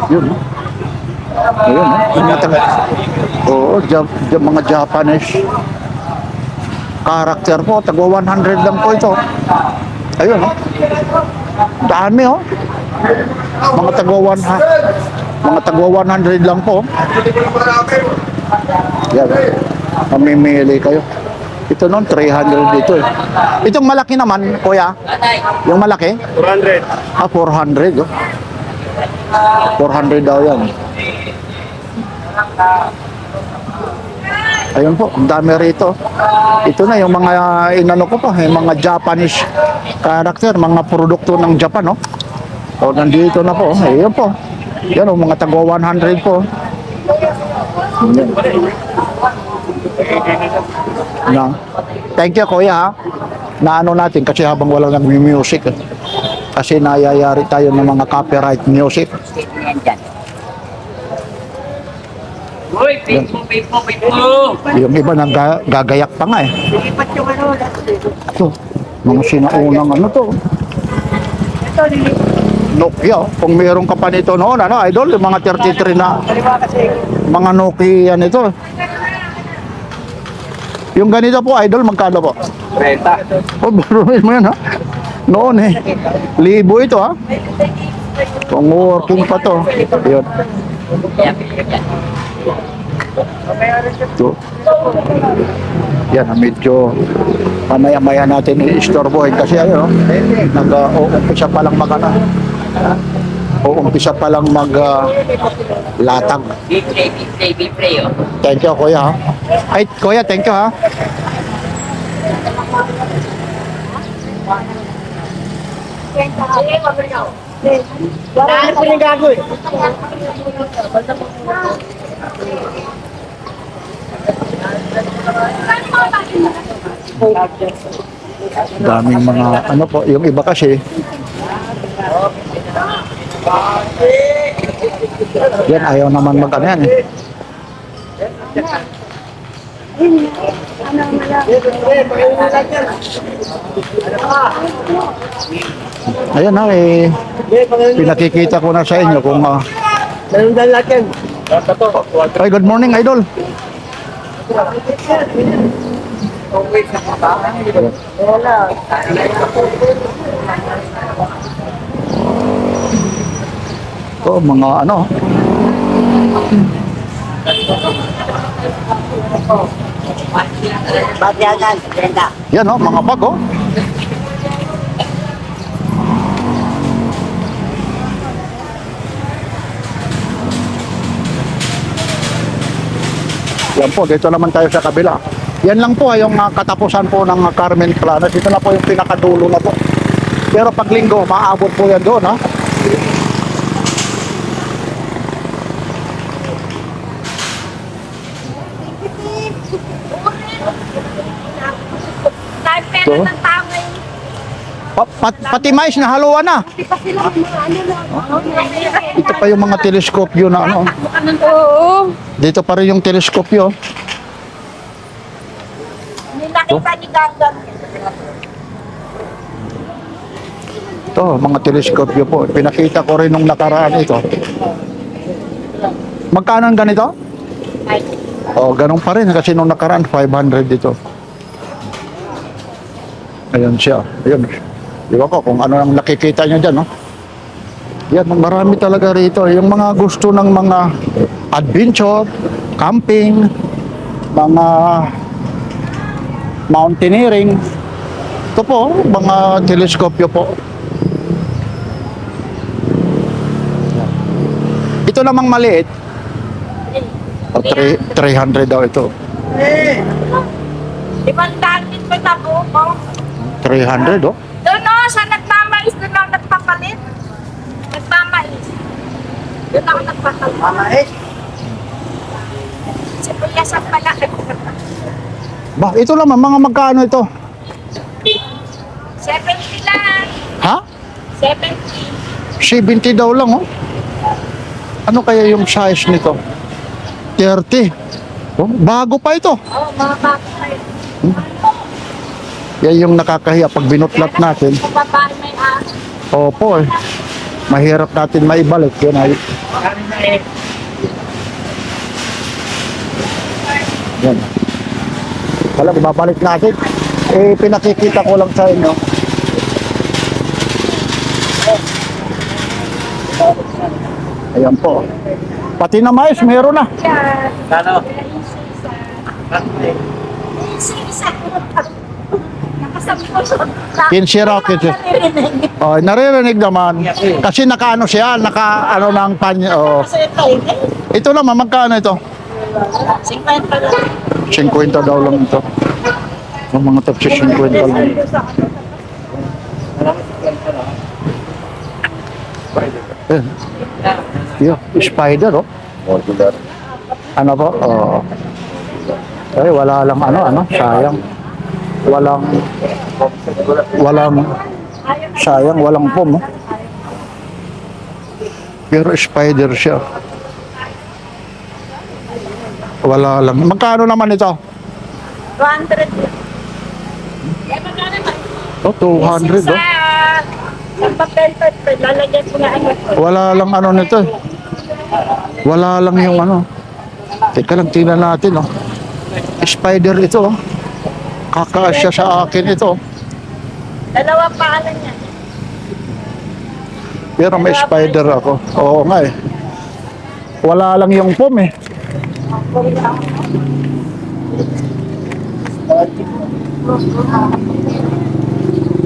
Yun, oh. Ayun, oh. Mga Japanese character po, tago 100 lang po ito. Ayun, oh. Dami, oh. Mga tago 100 lang po. Yan, mamimili kayo. Ito noon, 300 dito eh. Itong malaki naman, kuya, yung malaki? 400. 400, oh. 400 daw yan. Ayun po, ang dami rito. Ito na yung mga inano ko pa, yung mga Japanese character, mga produkto ng Japan, no? So, nandito na po. Ayun po. Yan, oh, mga tago 100 po. Yan. Na. Thank you, kuya, ha. Naano natin kasi habang wala nang music. Kasi nayayari tayo ng mga copyright music. Yan dyan. Uy, Facebook. Yung iba nang gagayak pa nga eh. Ito, mga sinaunang ano to. Nokia, kung meron ka pa nito noon, ano, idol, yung mga 33 na mga Nokia nito. Yung ganito po, idol, magkano po? 30. Oh, baruin mo yan, ha? Noon eh. Libo ito, ha? Kung working pa to. Yun. Ito. Yan, medyo mamaya-maya natin i-istorbohin kasi ano, nag-uumpisa pa lang umpisa pa lang latag. Be play, oh. Thank you, kuya, ha? Ay, kuya, thank you, ha? Ano po yung gagawin? Daming mga ano po, yung iba kasi yan, ayaw naman mag-ano yan eh. Ayan na eh, pinakikita ko na sa inyo kung Meron dahil lahat yan. ay, good morning, idol. Ito, mga ano. Bagyagan, ganda. Yan oh, mga bag oh. Yan po, dito naman tayo sa kabila. Yan lang po yung katapusan po ng Carmen Planas. Dito na po yung pinakadulo na po. Pero pag linggo, maabot po yan doon ha. Dahil pera So? ng tao ngayon. Pati mais na haluan na. Di pa sila ano lang. Ito pa yung mga teleskopyo na ano. Oo. Dito pa rin yung teleskopyo. Nilakita ni Ganggang. Ito, mga teleskopyo po. Pinakita ko rin nung nakaraan ito. Magkano ang ganito? Oh, ganun pa rin kasi nung nakaraan 500 dito. Ayan siya. Ayun. Di ba ko kung ano ang nakikita nyo dyan, no? Yan, marami talaga rito. Yung mga gusto ng mga adventure, camping, mga mountaineering. Ito po, mga teleskopyo po. Ito namang maliit. O, 300 daw ito. Ibang dati pa na po. 300, oh. Doon o, sa nagmamais, doon ako nagpapalit. Nagmamais. Doon ako nagpapalit. Mamais? Si Kuya sa pala. Ba, ito naman, mga magkano ito? 70 lang. Ha? 70. 70 daw lang, oh. Ano kaya yung size nito? 30. Oh, bago pa ito. Oo, mga bakay. Yan yung nakakahiya pag binutlat natin. Kung babae may aso. Opo, eh. Mahirap natin maibalik. Yan ay. Yan. Wala, babalik natin. Eh, pinakikita ko lang sa inyo. Ayan po. Pati na mais, meron na. Ano? Isa. Nakasampo siya. 15 rockets, eh. Oh, naririnig naman. Kasi nakaano siya, naka ano ng panyo. Oh. Ito naman, magkano ito? 50 lang. 50 daw lang ito. Yung mga tapsi 50 lang. Eh. Yo, spider oh. Ano po? Oh. Eh, wala lang ano, sayang. Sayang, walang pom. Oh. Pero spider siya. Wala lang. Magkano naman ito? 200. Oh, 200 oh. Sa papel, lalagyan ko na ano. Wala lang ano nito eh. Wala lang yung ano. Teka lang, tingnan natin oh. Spider ito oh. Kakasya sa akin ito. Dalawang paalan niya. Pero may spider ako. Oo nga eh. Wala lang yung pom eh.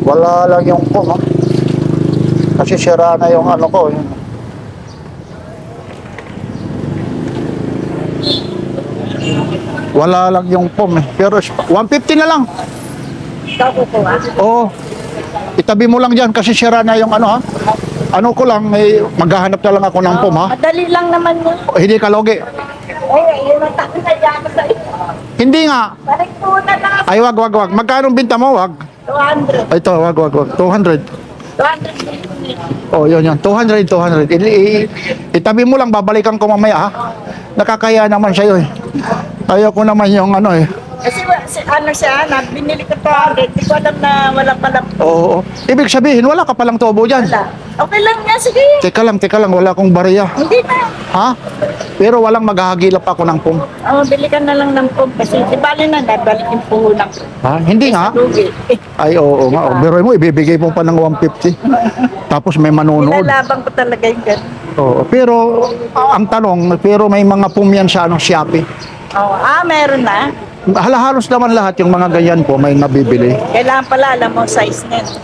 Wala lang yung pom oh. Kasi sira na yung ano ko. Yun. Wala lang yung pom eh. Pero 150 na lang. Ikaw kukuha. Oo. Itabi mo lang dyan kasi sira na yung ano ha. Ano ko lang, eh, maghahanap na lang ako ng pom ha. Madali lang naman yun. Hindi kalogi. Yun ang takot na dyan sa iyo. Hindi nga. Balik po na lang. Ay, wag. Magkano binta mo? Wag. 200. Ay, ito, wag. 200. 200. Oh, yun. 200. Itabi mo lang, babalikan ko mamaya ha. Nakakaya naman sa'yo eh. Ayaw ko naman yung ano eh. Kasi ano siya, binili ko 200. Di ko alam na wala pala. Oo. Ibig sabihin, wala ka palang tubo dyan. Wala. Okay lang nga, sige. Teka lang, wala akong bariya. Hindi na. Ha? Pero walang maghahagilap ako ng pong. Bili ka na lang ng pump kasi di bali na nabalik yung puhunan ko. Ha? Hindi nga. Lugi. Ay, oo nga. Oh. Pero mo, ibibigay mo pa ng 150. Tapos may manonood. Nilalabang ko talaga yung ganun. Oo. Pero, ang tanong, pero may mga pum yan sa ano, Shopee. Meron na. Halos naman lahat yung mga ganyan po may nabibili. Kailangan pala alam mo size nito.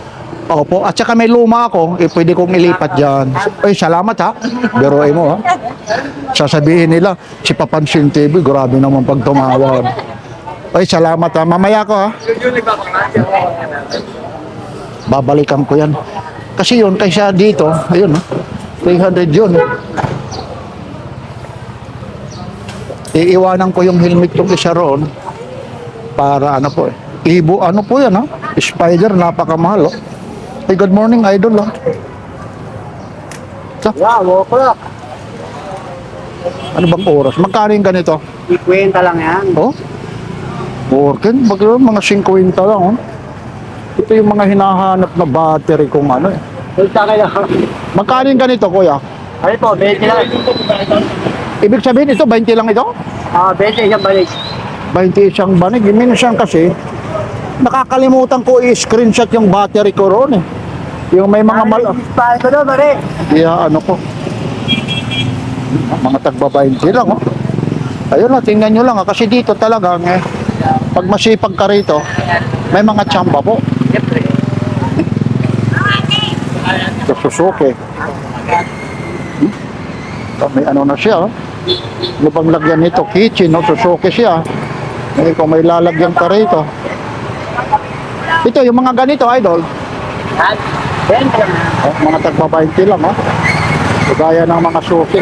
Opo, at saka may luma ako, pwede kong ilipat dyan. Ay, salamat ha. Biruin mo ha. Sasabihin nila, si Papansin TV, grabe naman pag tumawag. Ay, salamat ha. Mamaya ko ha. Babalikan ko yan. Kasi yun, kaysa dito, ayun ha. 300 yun. Iiwanan ko yung helmet kong isa roon para ano po eh. Ibo, ano po yan ha? Spider, napakamahal oh. Hey, good morning, idol ha. Wow, o'clock. Ano bang oras? Magkano yung ganito? Ikwenta lang yan. Oh? Working? Mga 50 lang oh. Ito yung mga hinahanap na battery kung ano eh. Kulta kayo. Magkano yung ganito kuya? Ano po, 20 lang. Ibig sabihin ito, 20 lang ito? 20 isang balik. 20 isang banig. Minsan kasi, nakakalimutan ko i-screenshot yung battery ko roon eh. Yung may mga Paano ko doon, pare? Kaya ano ko. Mga tagba 20 lang oh. Ayun na, tingnan nyo lang ha. Kasi dito talagang eh, pag masipag ka rito, may mga tsamba po. Ito Suzuki. Ito, may ano na siya oh. Ano bang lagyan nito? Kitchen no? Suzuki siya. Kung may lalagyan ka rito. Ito, yung mga ganito, idol. 20 lang. Oh, mga tagba 20 lang, oh. Gaya ng mga suki.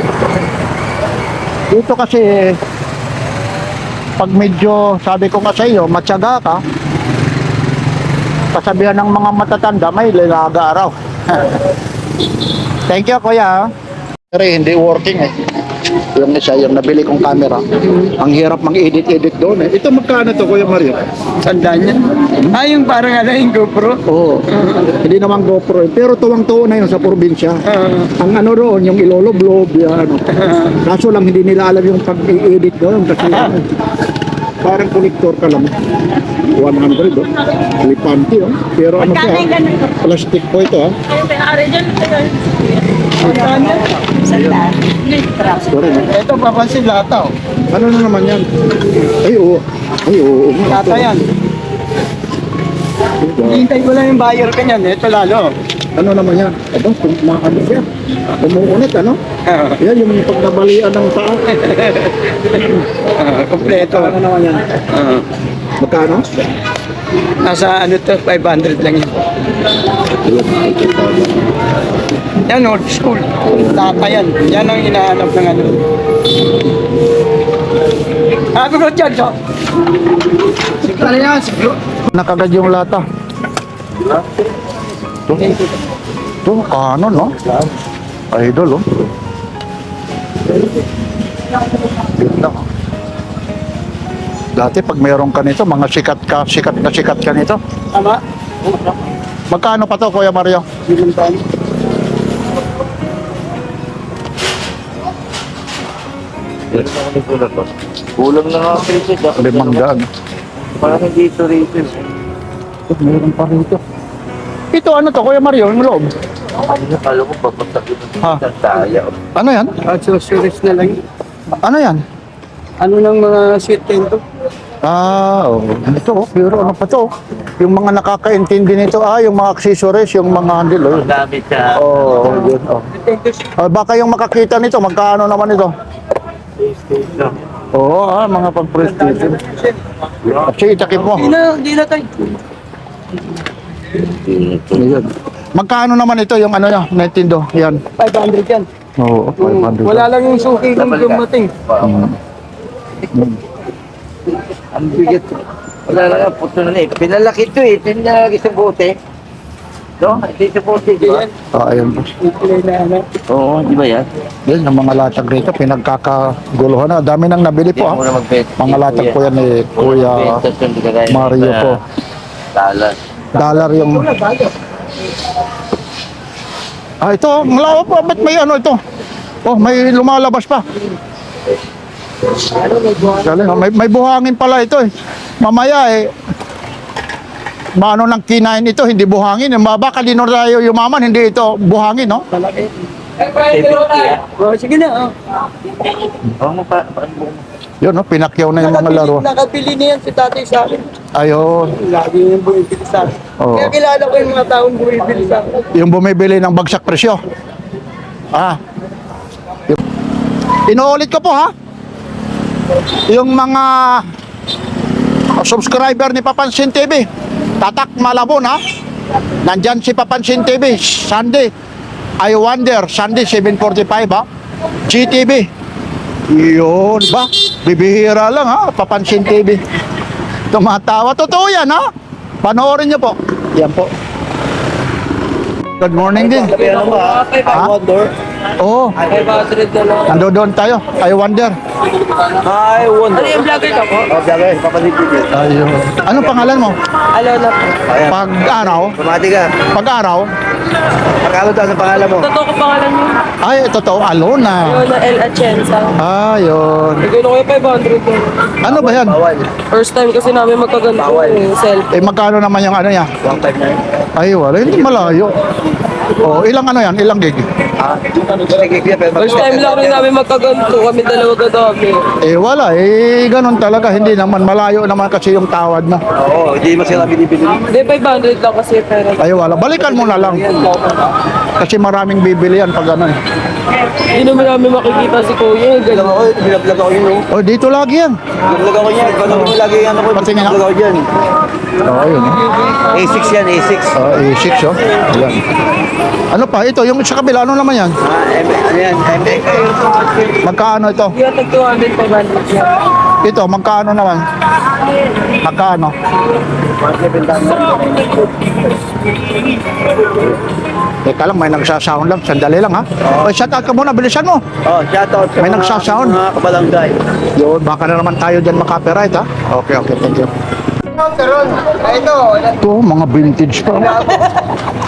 Dito kasi, pag medyo, sabi ko nga sa iyo, matyaga ka, kasabihan ng mga matatanda, may lilaga araw. Thank you, kuya. Pero hindi working eh. Yung isa, yung nabili kong camera. Ang hirap mang-edit-edit doon eh. Ito magkano to, Kuya Mario? Sandaan yan. Yung parang yung GoPro. Oo. Hindi naman GoPro eh. Pero tuwang-tuwa na yun sa probinsya. Ang ano roon, yung iloloblob, yung ano. Kaso lang hindi nila alam yung pag-i-edit doon. Kasi parang connector ka lang. 100 oh. Lipante oh. Pero ano siya, plastic po ito ah. Sorry na. Ito, papansin lata. Ano na naman yan? Ay oo. Ay oo. Lata yan. Hintay ko lang yung buyer ka niyan. Ito lalo. Ano naman yan? Ito, ano siya? Umuunit ano? Yan yung pagnabalian ng tao. Kompleto. Ano naman yan? Magkano? Nasa ano to, 500 lang yun. Yan, old school. Lata yan. Yan ang hinahanap ng ano. Ako ko dyan, so. Sigla yan, sigla. Nakagad yung lata. Ito, kanon no? Idol oh. Ganda oh. Dati pag meron ka nito, mga sikat ka nito. Tama? Magkano pa to, Kuya Mario? Kulang na nga presyo. 500. Parang hindi ito rito. Meron pa rito. Ito ano to, Kuya Mario, yung loob? Alam ko, papuntakin Ha? ng taya. Ano yan? Accessories na lang. Ano yan? Ano ng mga sweet tento? Ah, oh. Ito, oh. Pero ano pa to? Yung mga nakakaintindi nito, yung mga accessories, yung mga handle, oh. Gamit sa Yun, oh. Baka yung makakita nito, magkano naman ito? PlayStation. Oo, mga pag-prestige. Kasi itakip mo. Hindi na tayo. Ayan. Magkano naman ito yung ano nyo, Nintendo? Yan. 500 yan. Oo, 500. Wala lang yung suki kung dumating. Ang bigat. Wala lang ang puto na eh. Pinalaki ito eh. Tinalaki sa bote. No? Ito sa bote, di ba? Ayan po. Play na ano. Oo, di ba yan? Yan, yung mga latag rito, pinagkakaguluhan na. Dami nang nabili po, Hindi mo na magbenta. Mga latag po yan ni Kuya Mario po. Talas. Dollar yung... ito, malawa po. Ba't may ano ito? Oh, may lumalabas pa. Galing, oh. May buhangin pala ito eh. Mamaya eh, maano ng kinain ito, hindi buhangin. Baka di na tayo yumaman, hindi ito buhangin, no? Oh, sige na. Oh. Oo mo pa. Yun, no? Pinakyaw na yung mga laro. Nakabili na yan si tatay sa akin. Ayun. Lagi yung bumibili sa akin. Oo. Kaya kilala ko yung mga taong bumibili sa akin. Yung bumibili ng bagsak presyo. Ah. Inuulit ko po ha. Yung mga subscriber ni Papansin TV, Tatak Malabon ha. Nandyan si Papansin TV, Sunday. I Wonder, Sunday 7:45 ha. GTV. Yun ba? Bibihira lang ha, Papansin TV. Tumatawa. Totoo yan ha. Panoorin niyo po. Yan po. Good morning din. Ha? Oo. 500 na lang. Ando doon tayo. I Wonder. Ay, wonder. Ano yung vlogger ka po? Vlogger, papalipid. Ayun. Anong pangalan mo? Alo na po. Pag-araw? Pumati ka. Pag-araw? Pag-araw daw sa pangalan mo. Totoo ko pangalan niyo. Ay, totoo. Alona. Ano na El Atienza. Ayun. Bigay na ko yung 500 na. Ano ba yan? Bawal. First time kasi namin magkaganto yung selfie. Eh, magkano naman yung ano niya? 159. Ay, wala. Hindi malayo. Oh, ilang ano yan? Ilang gig? First time lang rin namin magkaganto. Kami dalawa kadami. Eh, wala. Eh, ganun talaga. Hindi naman. Malayo naman kasi yung tawad mo. Oo, hindi mo sila binibili. Hindi, 500 lang kasi pera. Ay, wala. Balikan mo na lang. Kasi maraming bibili yan pag ano eh. Hindi naman namin makikita si Kuya. Bilang ako, binablog ako yun. Oh, dito lagi yan. Binablog ako niya. Ikaw naman lagi ano ko. Patingin Binablog ako dyan. Oh, ayun. A6 yan, A6. A6, oh. Ayan. Ano pa? Ito, yung sa kabila, ano naman yan? Ano yan? MX. Magkaano ito? Yung tag 200, 500 yan. Ito, magkaano naman? Magkaano? Teka lang, may nagsasound lang. Sandali lang, ha? Oy, shout out ka muna. Bilisan mo. Oh, shoutout sa May nagsasound. mga kabalangay. Yun, baka na naman tayo dyan makapiright, ha? Okay, okay. Thank you. Ito, mga vintage pa.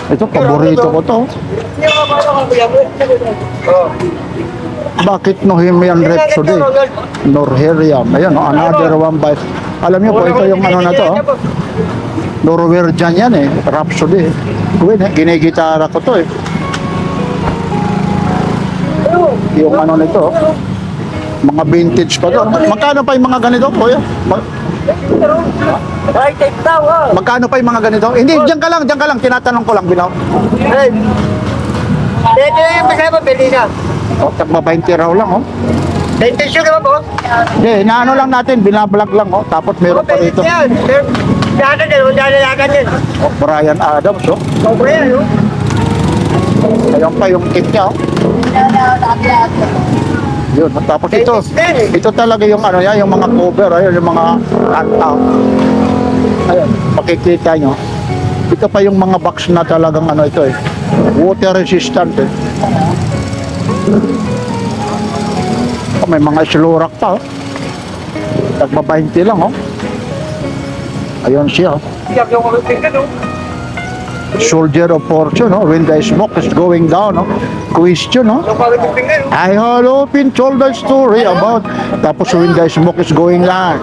Ito, paborito ko to. Bakit Nohemian Rhapsody? Norherium. Ayan, oh, another one by... Alam niyo po, ito yung ano na to, oh. Norwegian yan eh. Rhapsody. Ginigitara ko to eh. Yung ano nito, oh. Mga vintage pa to. Magkano pa yung mga ganito, kuya? Magkano pa yung mga ganito? Hindi, diyan ka lang. Tinatanong ko lang, Binaw. Ito yung masaya pa, pwede na. O, tagma 20 raw lang, oh. Intention ka ba po? Hindi, inaano lang natin, binablog lang, oh. Tapos meron pa dito. Dada din, dada din. Oh, Brian Adams, oh. Sobre yan, no? Ayun pa yung kit niya, oh. Yun, oh. Tapos ito talaga yung ano yan, yung mga cover, ayun, yung mga kanta. Ayun, makikita nyo. Ito pa yung mga box na talagang ano ito eh. Water resistant eh. Oh, may mga slow rock pa, oh. Tagma 20 lang, oh. Ayun siya, oh. Soldier of Fortune, no? When the smoke is going down, no? Question, no? I often told the story about. Tapos when the smoke is going down.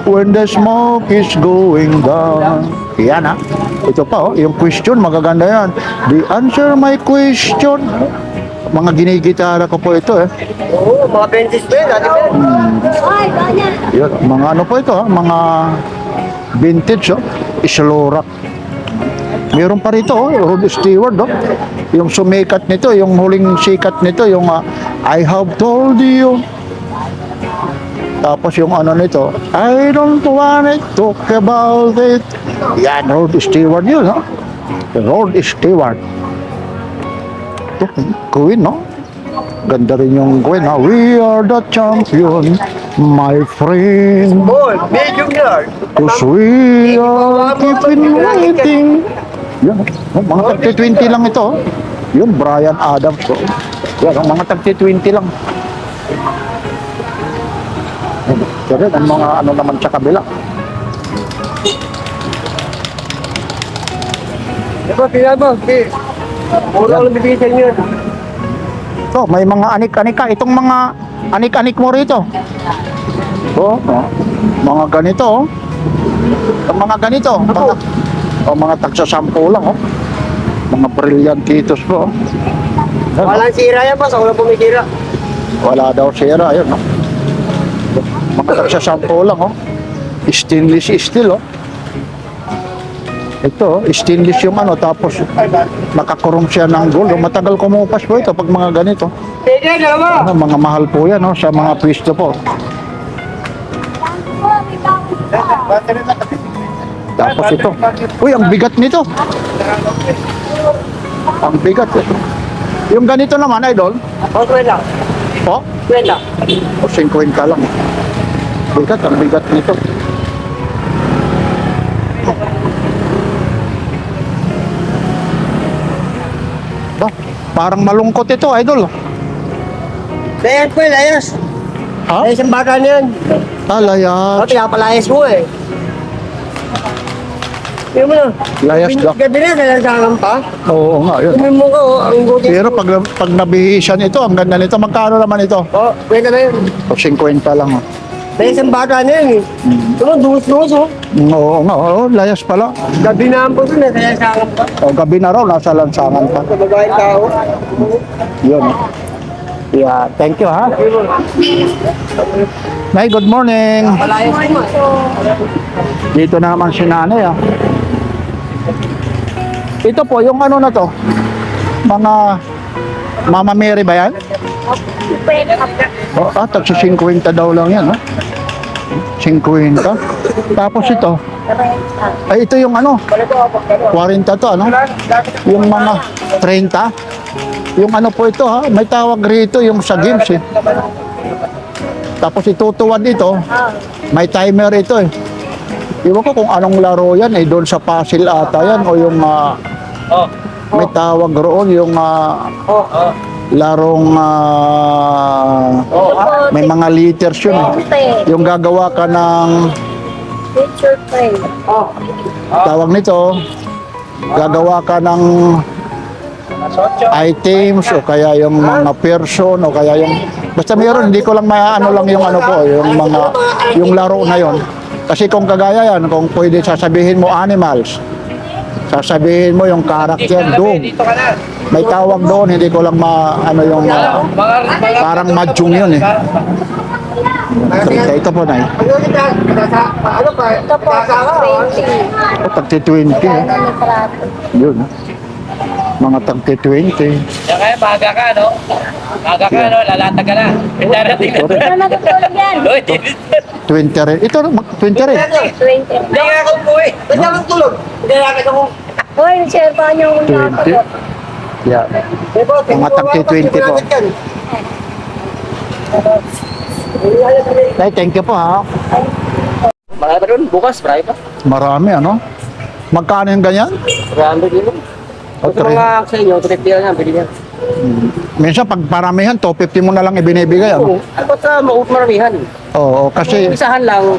When the smoke is going down. Yan, ha? Ito pa, oh. Yung question, magaganda yan. The answer my question. Mga ginigitara ko po ito, eh. Oo, mga benches pa yun, dati pa yun. Yun, mga ano po ito, ha? Mga vintage, oh. Slow rock. Meron pa rito, oh, Rod Stewart, oh. Yung sumikat nito, yung huling sikat nito, yung I have told you. Tapos yung ano nito, I don't wanna talk about it. Yan, Rod Stewart yun, oh. Rod Stewart. Ito, Queen, no? Ganda rin yung Queen, ha? We are the champion, my friend. Boy, medium yard. Cause we are keeping waiting. Yan, oh, mga tagti-20 lang ito. Oh. Yun, Brian Adams. Oh. Yan, oh, mga tagti-20 lang. Yan, ang mga ano naman sa kabila. Diba, pinal mo? Mura lang bibigay sa inyo. So, may mga anik-anika. Itong mga anik-anik mo rito. Oh, mga ganito. Oh. Itong mga ganito. Mga tagsasampo lang. Oh. Mga brillantitos po. Oh. Walang sira yan, boss. Ako lang pumikira. Wala daw sira. Ayun. Oh. Mga nagsasampo lang, oh. Stainless steel, oh. Ito, stainless yung ano, tapos nakakurong siya ng gold. Matagal kumupas po ito pag mga ganito. Ano, mga mahal po yan, oh, sa mga pwesto po. Tapos ito. Uy, ang bigat nito. Ang bigat. Yung ganito naman, idol. lang. Po? Wala. O 50 lang. Bigat, ang bigat nito. Ba, parang malungkot ito, idol. Kaya po, layas. Ha? Ay, isang baka na yan. Layas. Pinapalayas mo eh. Tingnan mo na. Layas daw. Gabi na, nalansangan pa. Oo nga, yun. Tingnan mo ka, oh, ang buti. Pero pag nabihisan ito, ang ganda nito. Magkano naman ito? Oh, pwede na yun. O 50 lang. Oh. May isang baka na yan eh. Ito, dulos-dulos oh. Oo nga, oo, layas pala. Gabi na po dun, nalansangan pa. O, gabi na raw, nasa lansangan pa. Sa babaeng tao. Yun. Yeah, thank you ha. Nay, good morning. Palayas mo. Dito naman si nanay ah. Ito po, yung ano na to? Mga Mama Mary ba yan? Oh, tagsi 50 daw lang yan, ha? 50. Tapos ito. Ay, ito yung ano? 40 to, ano? Yung mga 30. Yung ano po ito, ha? May tawag rito yung sa games, eh. Tapos itutuwad dito. May timer ito, eh. Iwan ko kung anong laro yan, eh. Doon sa puzzle ata yan, o yung may tawag roon, yung larong may mga liters yun, eh. Yung gagawa ka ng Picture frame. tawag nito, gagawa ka ng items o kaya yung mga person o kaya yung basta meron, hindi ko lang maano lang yung ano po, yung mga yung laro na yon. Kasi kung kagaya yan, kung pwede sasabihin mo animals, sasabihin mo yung character dog. May tawag doon, hindi ko lang ano yung parang mahjong yun, eh. Ito po, Nay. Ano pa? Ito po, 20. O, tagti 20, eh. Yun, mga tagti 20. Kaya baga ka, no? Baga ka, no? Lalata ka na. Darating na. Ito matutulog yan. 20 rin. Ito, 20 rin. 20. Hindi nga ako po eh. Ba't ka magtulog? Hindi nga ako. Hoy, share pa niyo yung 20. Yeah. Mga tagti 20 po. Nay, thank you po, ha. Marami pa doon, bukas, marami pa. Marami, ano? Magkano yung ganyan? 300 yun. O, Ito mga sa inyo, 250 lang yan, pwede yan. minsan, pag paramihan, 250 mo na lang ibinibigay, ano? Oo, dapat sa maramihan. Oo, Kung kasi isahan lang,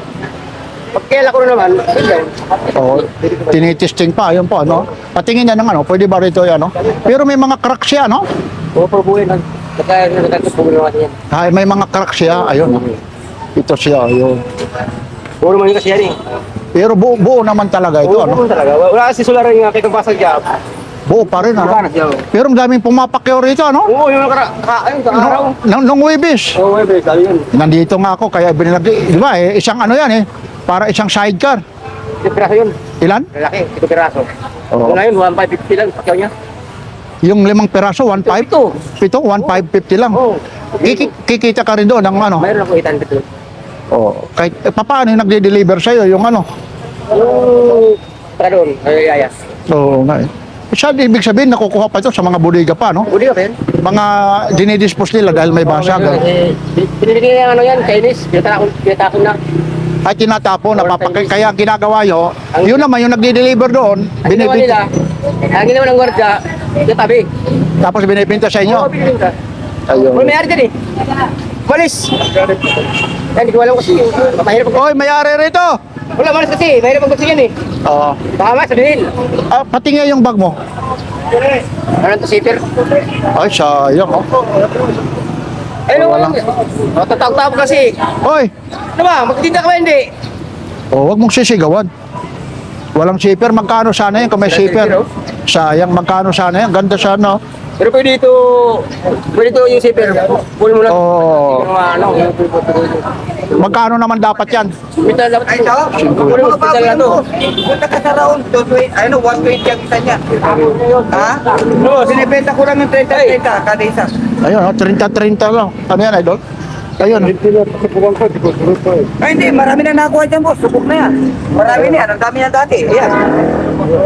pag kailan ko na naman, pwede yan. tinitesting pa, ayun po, ano? Patingin niya ng ano, pwede ba rito yan, ano? Pero may mga crack siya, no? Pupubuhin lang. Nagkakaspunin naman yan. Ay, may mga crack siya, ayun. Ito siya, ayun. Puro naman yun kasi yan eh. Pero buo naman talaga ito, ano? Oo, talaga. Wala kasi solar yung kitang pasag dyan. Buo pa rin, ano? Wala na siya. Pero ang daming pumapakyaw rito, ano? Oo, yung ayun, sa araw. Nung Webis. Oo, may sabi yun. Nandito nga ako, kaya binilagay, di ba, eh, isang ano yan, eh, para isang sidecar. Ito piraso yun. Ilan? Lalaki, ito piraso. Oo. Ngayon, 1,550 lang, pakyaw niya. Yung 5 peraso, 1.5? Ito. Pito, 1.550 lang. Oo. Kikita ka rin doon ng ano? Mayroon ako 800 doon. Oh, kahit paano yung nagde-deliver sa'yo, yung ano? Yung, para doon, ay ayas. Oo nga eh. Siya, ibig sabihin, nakukuha pa ito sa mga bodega pa, no? Budi ka, Ben? Mga dinidispose nila dahil may basag. Pinibigyan ng ano yan, Chinese. Pinatakon na. Ay tinatapo, kaya ang ginagawa nyo, yun naman yung nagde-deliver doon, Ang ginawa nila, ang ginawa ng gwardiya, yung tabi. tapos binibinta sa inyo. Oo, pinibigyan. Ayun. May mayari dyan eh. Malis! Yan, hindi ko alam kasi. Mahirap pag... Oy, may-ari rito! Wala, malis kasi. Mahirap pag yan eh. Oo. Baka mas, sabihin. Pati nga yung bag mo. Ano to, sitter? Ay, sayang. Oh. Ayun, Wala. wala. Tatawag-tawag kasi. Oy, Ano ba, magtitinda ka ba hindi? wag mong sisigawan. Walang zipper, magkano sana yan kung may zipper? Sayang, magkano sana yan? Ganda sana. Pero pwede ito yung sitter. Pull mo lang. Oo. Yung ano, yung Magkano naman dapat yan? Ay, ito? Mga baboy yan po. Punta ka sa round, 120 ang isa niya. Ha? No, sinibenta ko lang yung 30-30 kada isa. Ayun, 30-30 lang. Ano yan, idol? Ayun. Ay, hindi, marami na nakuha dyan, boss. Subok na yan. Marami na yan, ang dami yan dati. Ayan.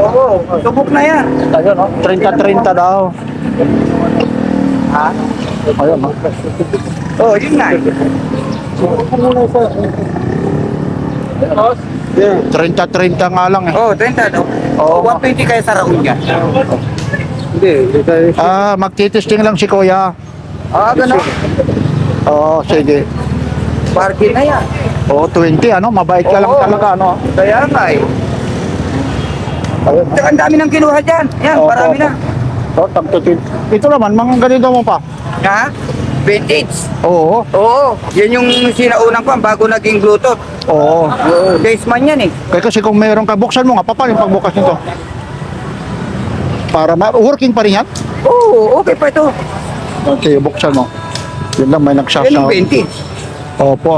Oo, subok na yan. Ayun, 30-30 daw. Ha? Ayun, Oo, yun nga. 30-30 nga lang eh. Oo, 30, no? Oo. 120 kaya sa round niya. Magtitesting lang si Kuya. Ah, gano'n. Oo, sige. Bargain na yan. Oo, 20, ano? Mabait ka lang Oo. talaga, ano? Kaya nga eh. Tsaka ang dami nang kinuha dyan. Yan, Oo, marami oo. na. Oh, ito naman, mga ganito mo pa. Ha? Vintage. Oo, Oo, yan yung sinaunang ko bago naging Bluetooth. oo. Oo, Daysman yan eh. Kaya kasi kung mayroon ka, buksan mo nga, paano yung pagbukas nito? Para working pa rin yan? Oo, okay pa ito. Okay, buksan mo. Yun lang, may Yan yung nagsasaw. vintage. Opo.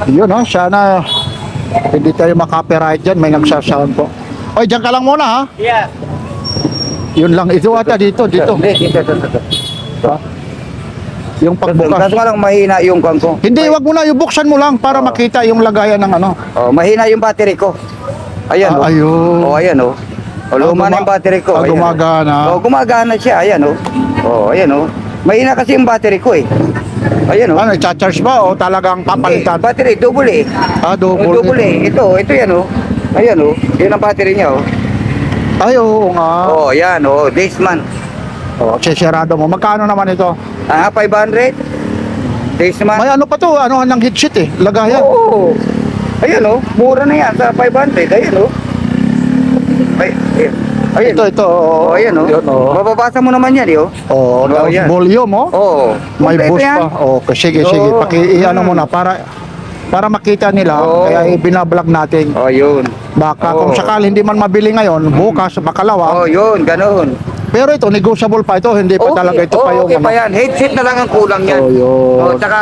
Yun, ha? Sana hindi tayo makapiright dyan, may nagsasaw po. Oy, dyan ka lang muna, ha? Yeah. Yun lang, ito ata, dito. Ito. Ha? Yung pagbukas. Kaso nga lang mahina yung kwan ko. Hindi, wag mo na, yung buksan mo lang para makita yung lagayan ng ano. Oh, mahina yung battery ko. Ayan oh. Ayun. Oh, ayan oh. Oh, luma na yung battery ko. Ayan, oh. Gumagana. Oh, gumagana siya. Ayan oh. Oh, ayan oh. Mahina kasi yung battery ko eh. Ayan oh. Ano, i-charge ba o talagang papalitan? Battery, double eh. Double. Double eh. Ito yan oh. Ayan oh. Yan ang battery niya oh. Ay, oo nga. Oh, yan oh. Daysman. Oh, sisirado mo. Magkano naman ito? 500. Daysman. May ano pa to, ano ng heat sheet eh. Lagayan. Oo. Ayan oh. Mura na yan sa 500. Ayan oh. Ay, ayan. Ito. Oh, ayan oh. Yun, oh. Mababasa mo naman yan eh oh. Oh, Oh, yan. volume oh. Oo. May Kompleto boost yan. pa. Okay, sige. Oo. Paki-iano mo na para makita nila. Oo. Kaya ibinablog natin. Oh, yun. Baka Oo. kung sakali hindi man mabili ngayon, bukas, makalawa. Oh, yun. Ganun. Pero ito, negotiable pa ito. Hindi pa talaga ito pa yung okay pa yan. Headset na lang ang kulang yan. Oh, yun. Oh, tsaka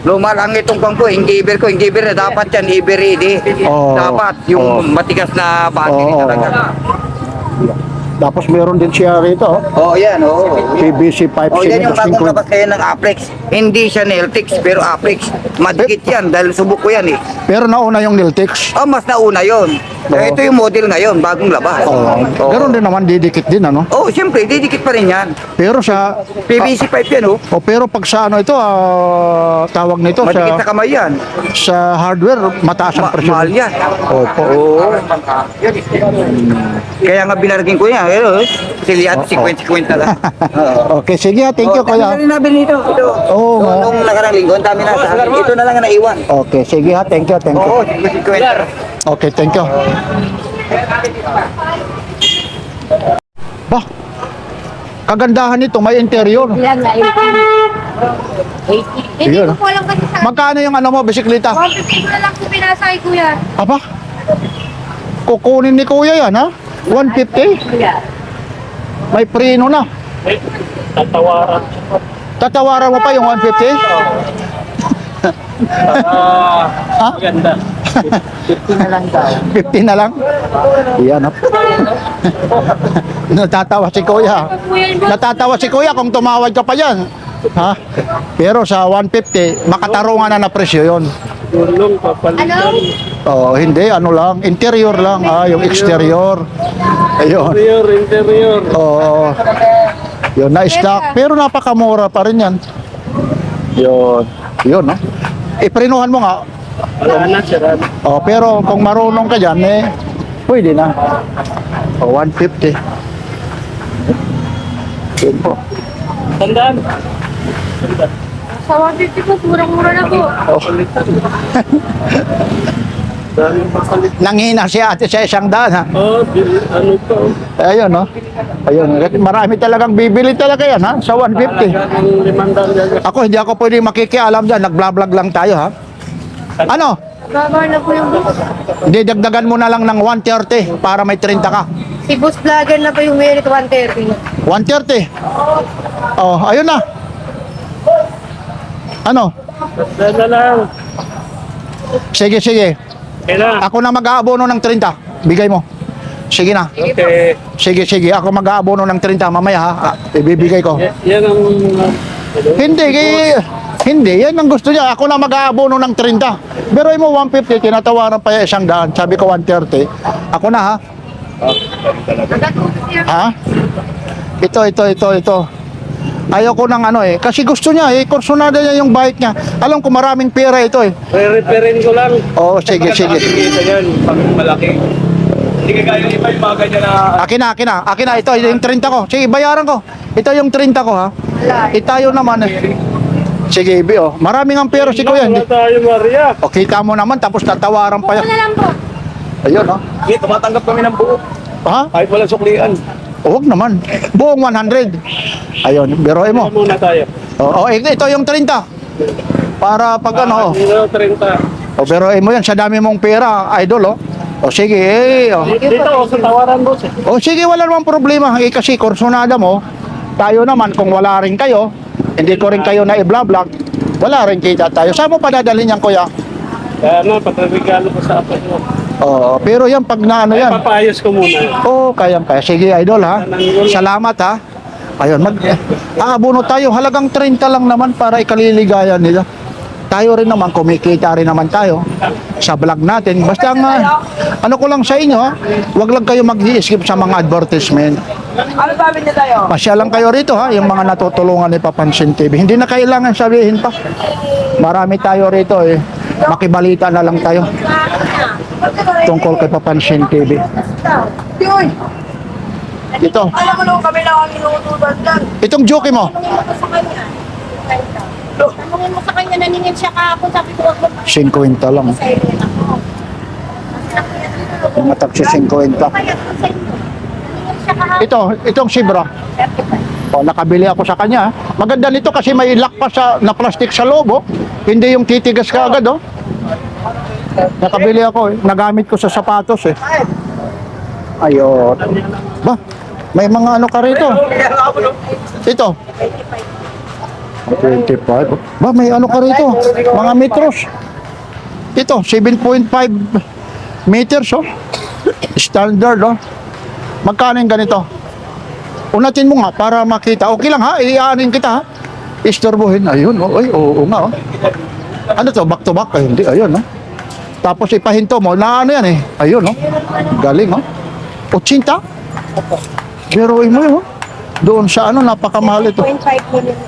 luma lang itong pang ko. Engiber na dapat yan. Ready. Oo. Dapat yung Oo. matigas na battery Oo. talaga. Tapos meron din siya rito. Oh, yan oh. PVC pipe Oh, yan yung bagong 50. labas ngayon ng Apex. Hindi siya Neltix, pero Apex. Madikit yan dahil subok ko yan eh. Pero nauna yung Niltex. Oh, mas nauna yon. Oo. Ito yung model ngayon, bagong labas. Oh, Oo. Ganun din naman, didikit din ano. Oh, siyempre, didikit pa rin yan. Pero sa PVC pipe yan oh. pero pag sa ano ito, tawag nito Madikit sa sa kamay yan. sa hardware, mataas ang presyo. Mahal yan. Opo. Oo. Kaya nga binargin ko yan. Pero, siliat, Oo. 50-50 lang. Oo. Okay, sige, thank you, Dami na kuya. rin nabili nito. Ito. Oo, nga. Nung nakarang linggo, ang dami na sa akin. Ito na lang ang naiwan. Okay, sige ha, thank you. Oo, 50-50. Okay, thank you. Bah, kagandahan nito, may interior. Ilan na yun? 80. Hindi Yun. ko po alam kasi sa... Magkano yung ano mo, bisikleta? 150 ko na lang po pinasay, kuya. Aba, kukunin ni kuya yan ha? 150? Kuya. May preno na. Tatawaran mo pa yung 150? Ha? Maganda. 50 na lang daw. 50 na lang? Yan ha. Natatawa si kuya. Natatawa si kuya kung tumawad ka pa yan. Ha? Pero sa 150, makatarungan na na presyo yun. Tulong, papalit. Ano? Oh, hindi, ano lang, interior lang, yung exterior. Ayun. Interior. Oo. Yun, na-stock. Pero napakamura pa rin yan. Yun. Yun, no? Iprinuhan mo nga. Wala na, sarado. Oh, pero kung marunong ka dyan, pwede na. Oh, 150. Yun po. Tandaan. Sa 150 po, murang-mura na po. Oh. Daming papalit. Nanghina si ate sa 100, ha? Oh, ano pa. Ayun, no? Ayun, marami talagang bibili talaga yan, ha? Sa 150. Ang limandang gaga. Ako, hindi ako pwede makikialam dyan. Nag-vlog lang tayo, ha? Ano? Baba na po yung boss. Hindi, dagdagan mo na lang ng 130 para may 30 ka. Si boss vlogger na po yung merit 130. 130. Oh, ayun na. Ano? Dala lang. Sige, sige. Kailan? Ako na mag-aabono ng 30. Bigay mo. Sige na. Okay. Sige, sige. Ako mag-aabono ng 30 mamaya ha. Ibibigay ko. Yan ang... Hindi, yan ang gusto niya. Ako na mag-aabono ng 30. Pero mo 150, tinatawaran pa yung 100. Sabi ko 130. Ako na ha. Ha? Ito. Ayoko ng ano eh. Kasi gusto niya eh. Kursunada niya yung bike niya. Alam ko maraming pera ito eh. Re-referin ko lang. Oo, sige. Kita yan, pag malaki. Hindi ka gaya iba yung mga ganyan na... Akin na. Ito yung 30 ko. Sige, bayaran ko. Ito yung 30 ko ha. Itayo naman eh. Sige, Ibi oh. Maraming ang pera si Kuya. Wala tayo, Maria. O, kita mo naman. Tapos tatawaran pa yan. na lang po. Ayun oh. Hindi, tumatanggap kami ng buo. Ha? Kahit walang suklian. Huwag naman. Buong 100. Ayun, biroin mo. Muna tayo. Oo, ito yung 30. Para pag ano, Dito, 30. o biroin mo yan, sa dami mong pera, idol, oh. O sige, Dito, sa tawaran boss eh. O sige, wala namang problema. Kasi kursunada mo, tayo naman, kung wala rin kayo, hindi ko rin kayo na i-vlog, wala rin kita tayo. Saan mo padadalhin yan, kuya? Kaya ano, patribigalo ko sa akin mo. Oo, pero yan, pag na ano Ay, yan. papayos ko muna. Oo, kaya. Sige, idol, ha? Salamat, ha? Ayun, aabono tayo. Halagang 30 lang naman para ikaliligayan nila. Tayo rin naman, kumikita rin naman tayo sa vlog natin. Basta nga, ano ko lang sa inyo, ha? Huwag lang kayo mag-i-skip sa mga advertisement. Ano sabi niya tayo? Masya lang kayo rito, ha? Yung mga natutulungan ni Papansin TV. Hindi na kailangan sabihin pa. Marami tayo rito, eh. Makibalita na lang tayo tungkol kay Papansin TV. Yun! Ito, Alam mo naman kami lang ang inuutusan dyan. itong joke mo. Tanungin mo sa kanya, naningin siya kahapon, sabi ko, wag mo 50 lang. sa inyo ako. Mga taxi 50. Kaya kung sa inyo, naningin siya kahapon. Itong Sibra. O, nakabili ako sa kanya. Maganda nito kasi may lock pa na plastic sa loob, oh. Hindi yung titigas ka agad, oh. Nakabili ako, eh. Nagamit ko sa sapatos, eh. Ayun. Ba, may mga ano ka rito. Ito. 25. Ba, may ano ka rito. Mga metros. Ito, 7.5 meters, oh. Standard, oh. Magkano yung ganito? Unatin mo nga para makita. Okay lang ha, iaanin kita ha. Istorbohin. Ayun, oh, ay, oo nga oh. Ano to, back to back? Ay, hindi, ayun oh. Tapos ipahinto mo, na ano yan eh. Ayun oh. Galing oh. 80? Biruin mo yun oh. Doon sa ano, napakamahal ito. 0.5 million.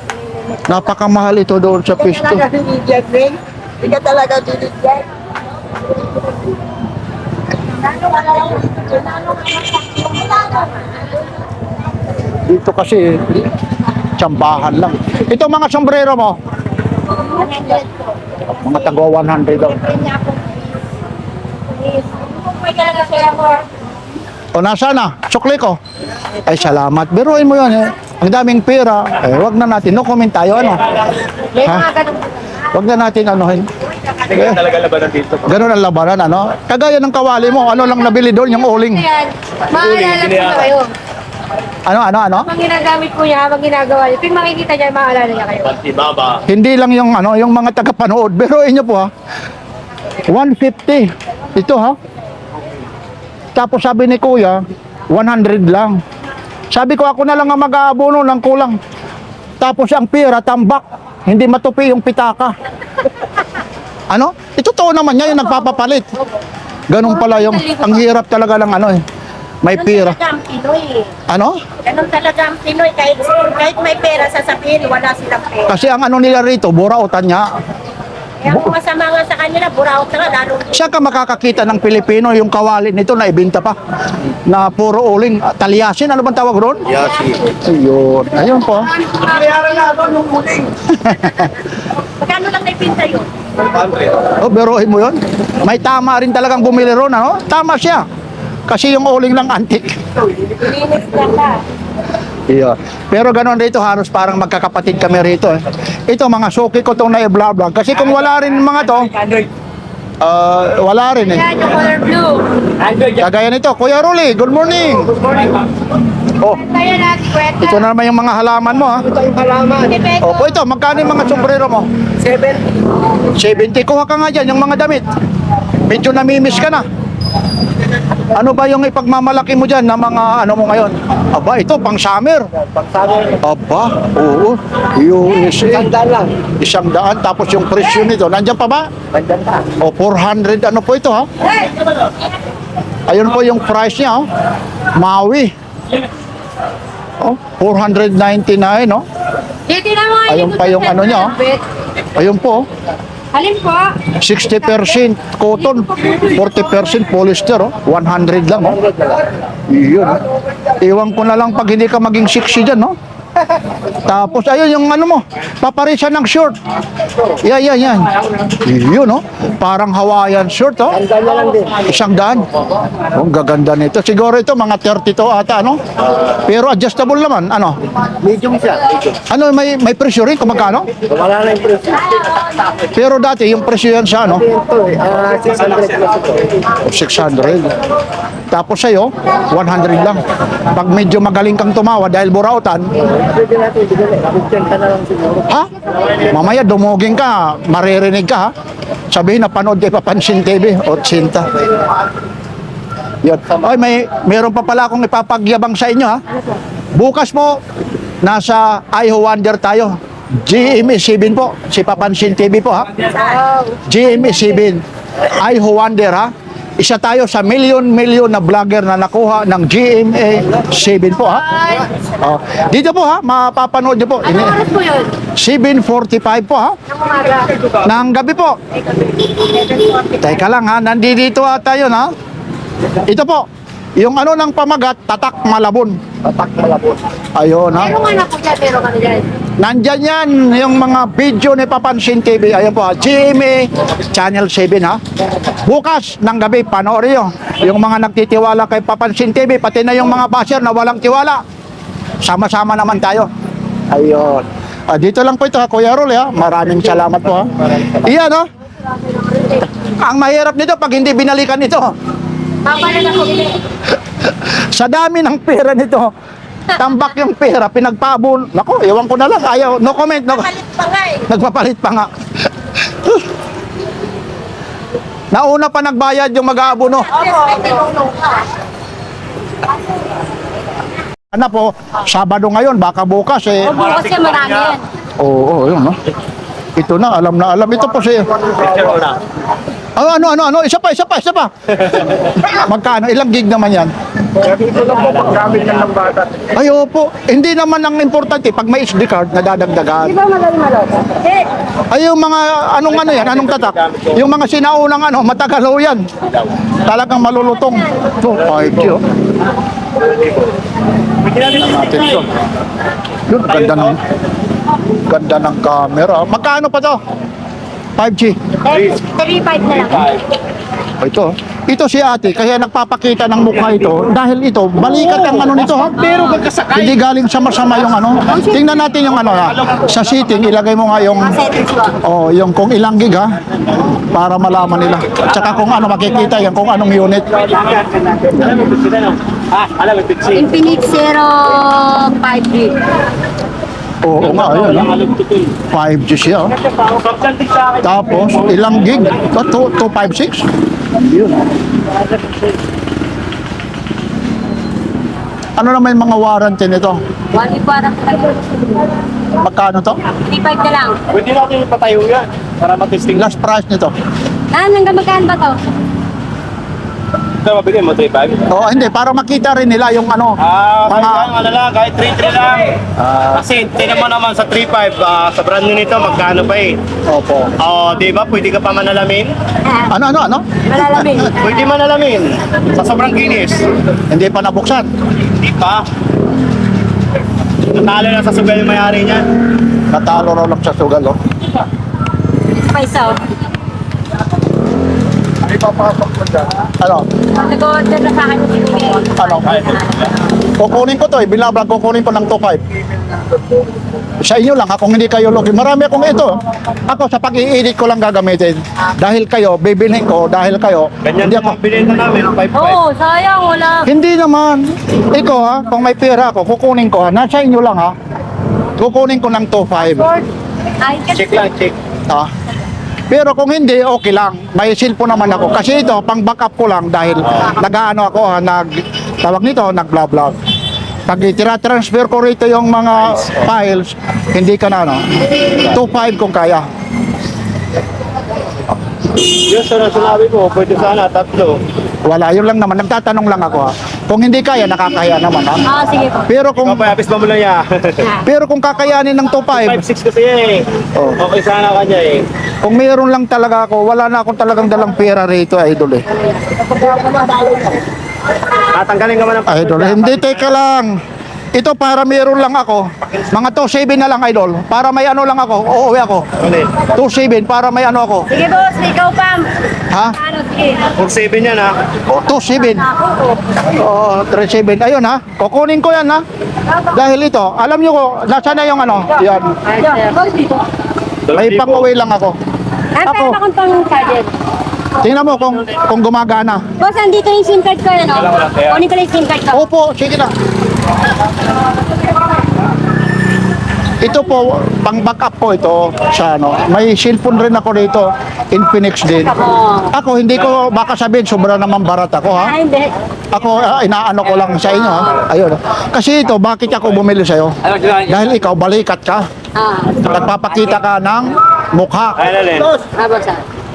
Napakamahal ito doon sa pisto. binigyan, Ring. Hindi ka talaga binigyan. Dito kasi, tsambahan lang. Ito mga sombrero mo, 100 po. mga tagwa 100 daw. Kanya ako. Kung may talaga siya ako. O nasa na? Sukli ko. Ay salamat. Biruin mo yun eh. Ang daming pera. Eh wag na natin. No comment tayo ano. May Ha? mga ganun. Wag na natin anuhin. Hindi ka talaga labanan dito. Ganun ang labanan ano. Kagaya ng kawali mo. Ano lang nabili doon? Yung uling. Yan. Maalala ko na kayo. Ano? Habang ginagamit ko niya, habang ginagawa niya. Pag makikita niya, maalala niya kayo. Ibaba. Hindi lang yung ano, yung mga tagapanood. Biruin niyo po ha. 150. Ito ha. Tapos sabi ni Kuya, 100 lang. Sabi ko ako na lang ang mag-aabono ng kulang. Tapos ang pera, tambak. Hindi matupi yung pitaka. Ano? Ito totoo naman niya yung nagpapapalit. Ganun pala yung, ang hirap talaga ng ano eh. May pera. Ganun talaga ang Pinoy eh. Ano? Ganun talaga ang Pinoy. Kahit may pera sasabihin, wala silang pera. Kasi ang ano nila rito, burautan niya. Kaya kung masama nga sa kanila, buraot na nga, lalo Siya ka makakakita ng Pilipino, yung kawali nito na ibinta pa. Na puro uling. Talyasin, ano bang tawag ron? Yasi. Ayun. Ayun po. Kaya na ako nung muling. Magkano lang naipinta yun? 100. Oh, beruhin mo yun. May tama rin talagang bumili ron, ano? Tama siya. Kasi yung uling lang antik. Linis lang na. Iya. Pero ganoon rito, halos parang magkakapatid kami rito. Eh. Ito, mga suki ko itong na-vlog. Kasi kung wala rin mga to, wala rin eh. Yan, yung color blue. Kagaya nito, Kuya Ruli, good morning. Oh, Kaya natin kwenta. ito na naman yung mga halaman mo ha. Ito yung halaman. Opo, ito, magkano yung mga sombrero mo? 7. 70. Kuha ka nga dyan, yung mga damit. Medyo namimiss ka na. Ano ba yung ipagmamalaki mo dyan na mga ano mo ngayon? Aba, ito, pang summer. Aba, oo. USA. Sandal lang. 100, tapos yung presyo nito, nandyan pa ba? Bandang pa. O, 400, ano po ito ha? Ayun po yung price niya, oh. Maui. Oh, 499, no? Titi na mo. Ayun pa yung ano niya, oh. Ayun po, oh. Alin po? 60% cotton, 40% polyester, oh. 100 lang, oh. Yun, oh. Iwan ko na lang pag hindi ka maging 60 dyan, no? Tapos, ayun yung ano mo, paparisan ng short. Yan. Yun, oh. Parang Hawaiian short, oh. Sandal na lang din. 100. Oh, ang gaganda nito. Siguro ito, mga 30 to ata, ano? Pero adjustable naman, ano? Medium siya. Medium. Ano, may presyo rin kung magkano? Wala na yung presyo. Pero dati, yung presyo yan sa ano? Ito eh. 600 plus ito. 600. Tapos sa'yo, 100 lang. Pag medyo magaling kang tumawa dahil burautan, Pwede natin bigyan eh. 50 na lang siguro. ha? Mamaya dumugin ka, maririnig ka, ha? Sabihin na panood kay Papansin TV, 80. Yun. Ay, meron pa pala akong ipapagyabang sa inyo, ha? Bukas po, nasa Iho Wonder tayo. GMA7 po, si Papansin TV po, ha? GMA7, Iho Wonder, ha? Isa tayo sa milyon na vlogger na nakuha ng GMA7 po, ha? Oh, dito po, ha? Mapapanood niyo po. Anong oras po yun? 7:45 po, ha? Ang umaga. Nang gabi po. Teka lang, ha? Nandito ata yun, ha? Ito po. Yung ano ng pamagat, Tatak Malabon. Tatak malabot. Ayun, ha? Meron nga na po dyan, meron ka na dyan. Nandyan yan, yung mga video ni Papansin TV. Ayun po, ha? GMA Channel 7, ha? Bukas ng gabi, panoorin nyo. Yung mga nagtitiwala kay Papansin TV, pati na yung mga basher na walang tiwala. Sama-sama naman tayo. Ayun. Dito lang po ito, ha, Kuya Rol, ha? Maraming salamat po, ha? Iyan, ha? Ang mahirap nito pag hindi binalikan ito. Papalan ako. Sa dami ng pera nito, tambak yung pera, pinagpabon. Naku, ewan ko na lang. Ayaw, no comment. No. Palit pa nga eh. Nagpapalit pa nga. Nauna pa nagbayad yung mag-aabono. May tinulong ka. Ano po, Sabado ngayon, baka bukas eh. O bukas yan, marami yan. Oo, yun, no? Ito na alam. Ito po si... Ano? Isa pa. Magkano? Ilang gig naman yan? Ito lang po paggamit ng lambatan. Ay, opo. Hindi naman ang importante. Pag may SD card, nadadagdagan. Di ba malalim malot? Eh, Ay, yung mga, anong ano yan? Anong tatak? Yung mga sinaunang ano, matagal ho yan. Talagang malulutong. So, 5G, oh. Natin to. Yun, ganda ng camera. Magkano pa to? 5G. 3.5 na lang. Ito si ate, kaya nagpapakita ng mukha ito. Dahil ito, balikat ang ano nito, ha? Pero hindi galing sa masama yung ano. Tingnan natin yung ano, ha? Sa sitting, ilagay mo nga yung... yung kung ilang gig, ha? Para malaman nila. Tsaka kung ano, makikita yan, kung anong unit. Infinix 053. Oo nga, ayun, ha? 5G siya, oh. Tapos, ilang gig? 256? Yun. Ano naman yung mga warranty nito? 1 parang Magkano to? 3.5 na lang. Pwede natin ipatayo yan para matesting. Last price nito? Hanggang magkaan ba to? Ito, mabigay mo 3.5? Oo, hindi. Para makita rin nila yung ano. Kahit mga, lang, ano lang, kahit 3.3 lang. Kasi tinan mo naman sa 3.5, sa brand new nito, magkano pa eh. opo. Di ba? Pwede ka pa manalamin? Ano? Malalamin. Pwede manalamin. Sa sobrang kinis. Hindi pa nabuksan. Hindi pa. Natalo na sa sugal yung mayari niyan. Natalo raw lang sa sugal, oh. Pa isa. Ano? Nag-order na sa akin yung sinigay. Ano? Kukunin ko to eh, binablog, kukunin ko ng 2.5. Sa inyo lang, kung hindi kayo lugi. Marami akong ito. Ako sa pag-i-edit ko lang gagamitin. Dahil kayo, bibilhin ko, dahil kayo, Ganyan hindi din ako. ang binenta namin, 5.5. Oo, sayang, wala. Hindi naman. Ikaw ha, kung may pera ako, kukunin ko ha. Nasa inyo lang ha. Kukunin ko ng 2.5. Ay, kasi Check lang, check. Ha? Pero kung hindi, okay lang. May cellphone naman ako. Kasi ito, pang backup ko lang dahil nag-ano ako ha, tawag nito, nag-vlog. Pag tira-transfer ko rito yung mga files, hindi ka na, 2.5 kung kaya. Yung sinabi mo, pwede sana, 3. Wala, yun lang naman. Nagtatanong lang ako ha. Kung hindi kaya, nakakaya naman ha. sige po. Pero kung, Ikaw pa, apis ba mo lang yan? pero kung kakayanin ng 2.5, 5.6 kasi eh. Oh. Okay sana kanya eh. kung mayroon lang talaga ako, wala na akong talagang dalang pera rito, idol eh. Tatanggalin ka man ng Idol, hindi, teka lang. Ito para meron lang ako. Mga 2.7 na lang, idol. Para may ano lang ako. Uuwi ako. Ulit. 2.7 para may ano ako. Sige boss, ikaw Pam. Ha? Ano, sige. 4.7 yan ha. 2.7. Oo, 3.7. Ayun ha. Kukunin ko yan ha. Dahil ito, alam nyo ko, nasa na yung ano? Yan. May pang-uwi lang ako. Ako. Meron akong pang charger. Tingnan mo kung gumagana. Boss, andito yung SIM card ko, ano? Kunin ko lang yung SIM card ko. Opo, sige na. Ito po, pang backup ko ito sa ano. May cellphone rin ako dito, Infinix din. Ako, hindi ko baka sabihin, sobra naman barat ako ha. Hindi. Ako, inaano ko lang sa inyo ha. Ayun. Kasi ito, bakit ako bumili sa'yo? Dahil ikaw, balikat ka. Nagpapakita ka ng mukha. Ay, lalin. Boss,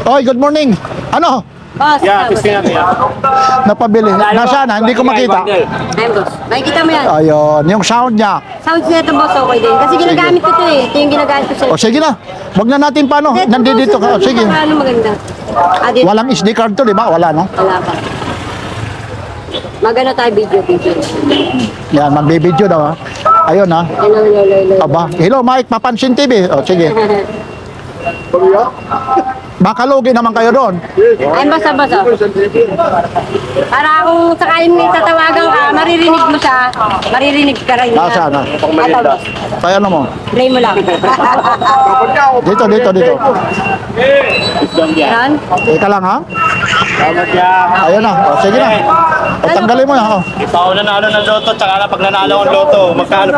Oy, good morning. Ano? Boss, Yeah, testing natin yan. Napabili. Nasaan na? Hindi ko makita. Ayun, boss. Makikita mo yan. Ayun, yung sound niya. Sounds nito, boss, okay din. Kasi ginagamit ko ito eh. Ito yung ginagamit ko sa... O sige na. Wag na natin paano. Nandito ka. O, sige. Ano maganda? Dito. Walang SD card to, di ba? Wala, no? Wala pa. Magano tayo video. Yan, magbibideo daw ha. Ayun ha. Hello. Aba, hello Mike, Papansin TV. O, sige. Baka lugi naman kayo doon. Ay, boss. Para kung sakaling may tatawagan ka, maririnig mo siya. Maririnig ka rin. Nasaan na? Ito, boss. Kaya ano mo? Play mo lang. Dito. Yan. Ika lang ha. Salamat yan. Ayun na. O, sige na. O, tanggalin mo yan. O. Ikaw nanalo ng loto, tsaka na pag nanalo ang loto, magkano?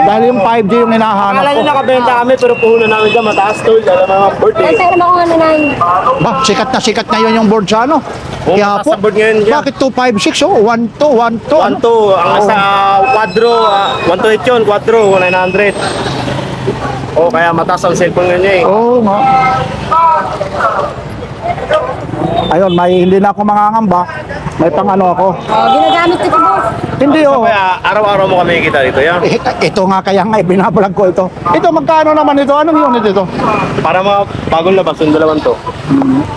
Dahil yung 5G yung hinahanap Akala ko. nyo nakabenta kami, pero puhunan namin dyan, mataas tol, alam mga birthday. Ay, sa'yo naman kung ano na yun. Ba, sikat na yun yung board sa ano. Oo, Kaya mataas po. ang board ngayon dyan. Bakit 256 oh? 12. 1-2, ang sa quadro, 128 yun, quadro, 900. Oh, kaya mataas ang cellphone ngayon eh. Oo nga. Ayun, hindi na ako mangangamba. May pang ano ako. Ginagamit ko ito, boss. Hindi oh. Kaya araw-araw mo kami kita dito yan. Ito nga kaya nga, binablog ko ito. Ito, magkano naman ito? Anong unit ito? Para mga bagong labas, yung dalawan to.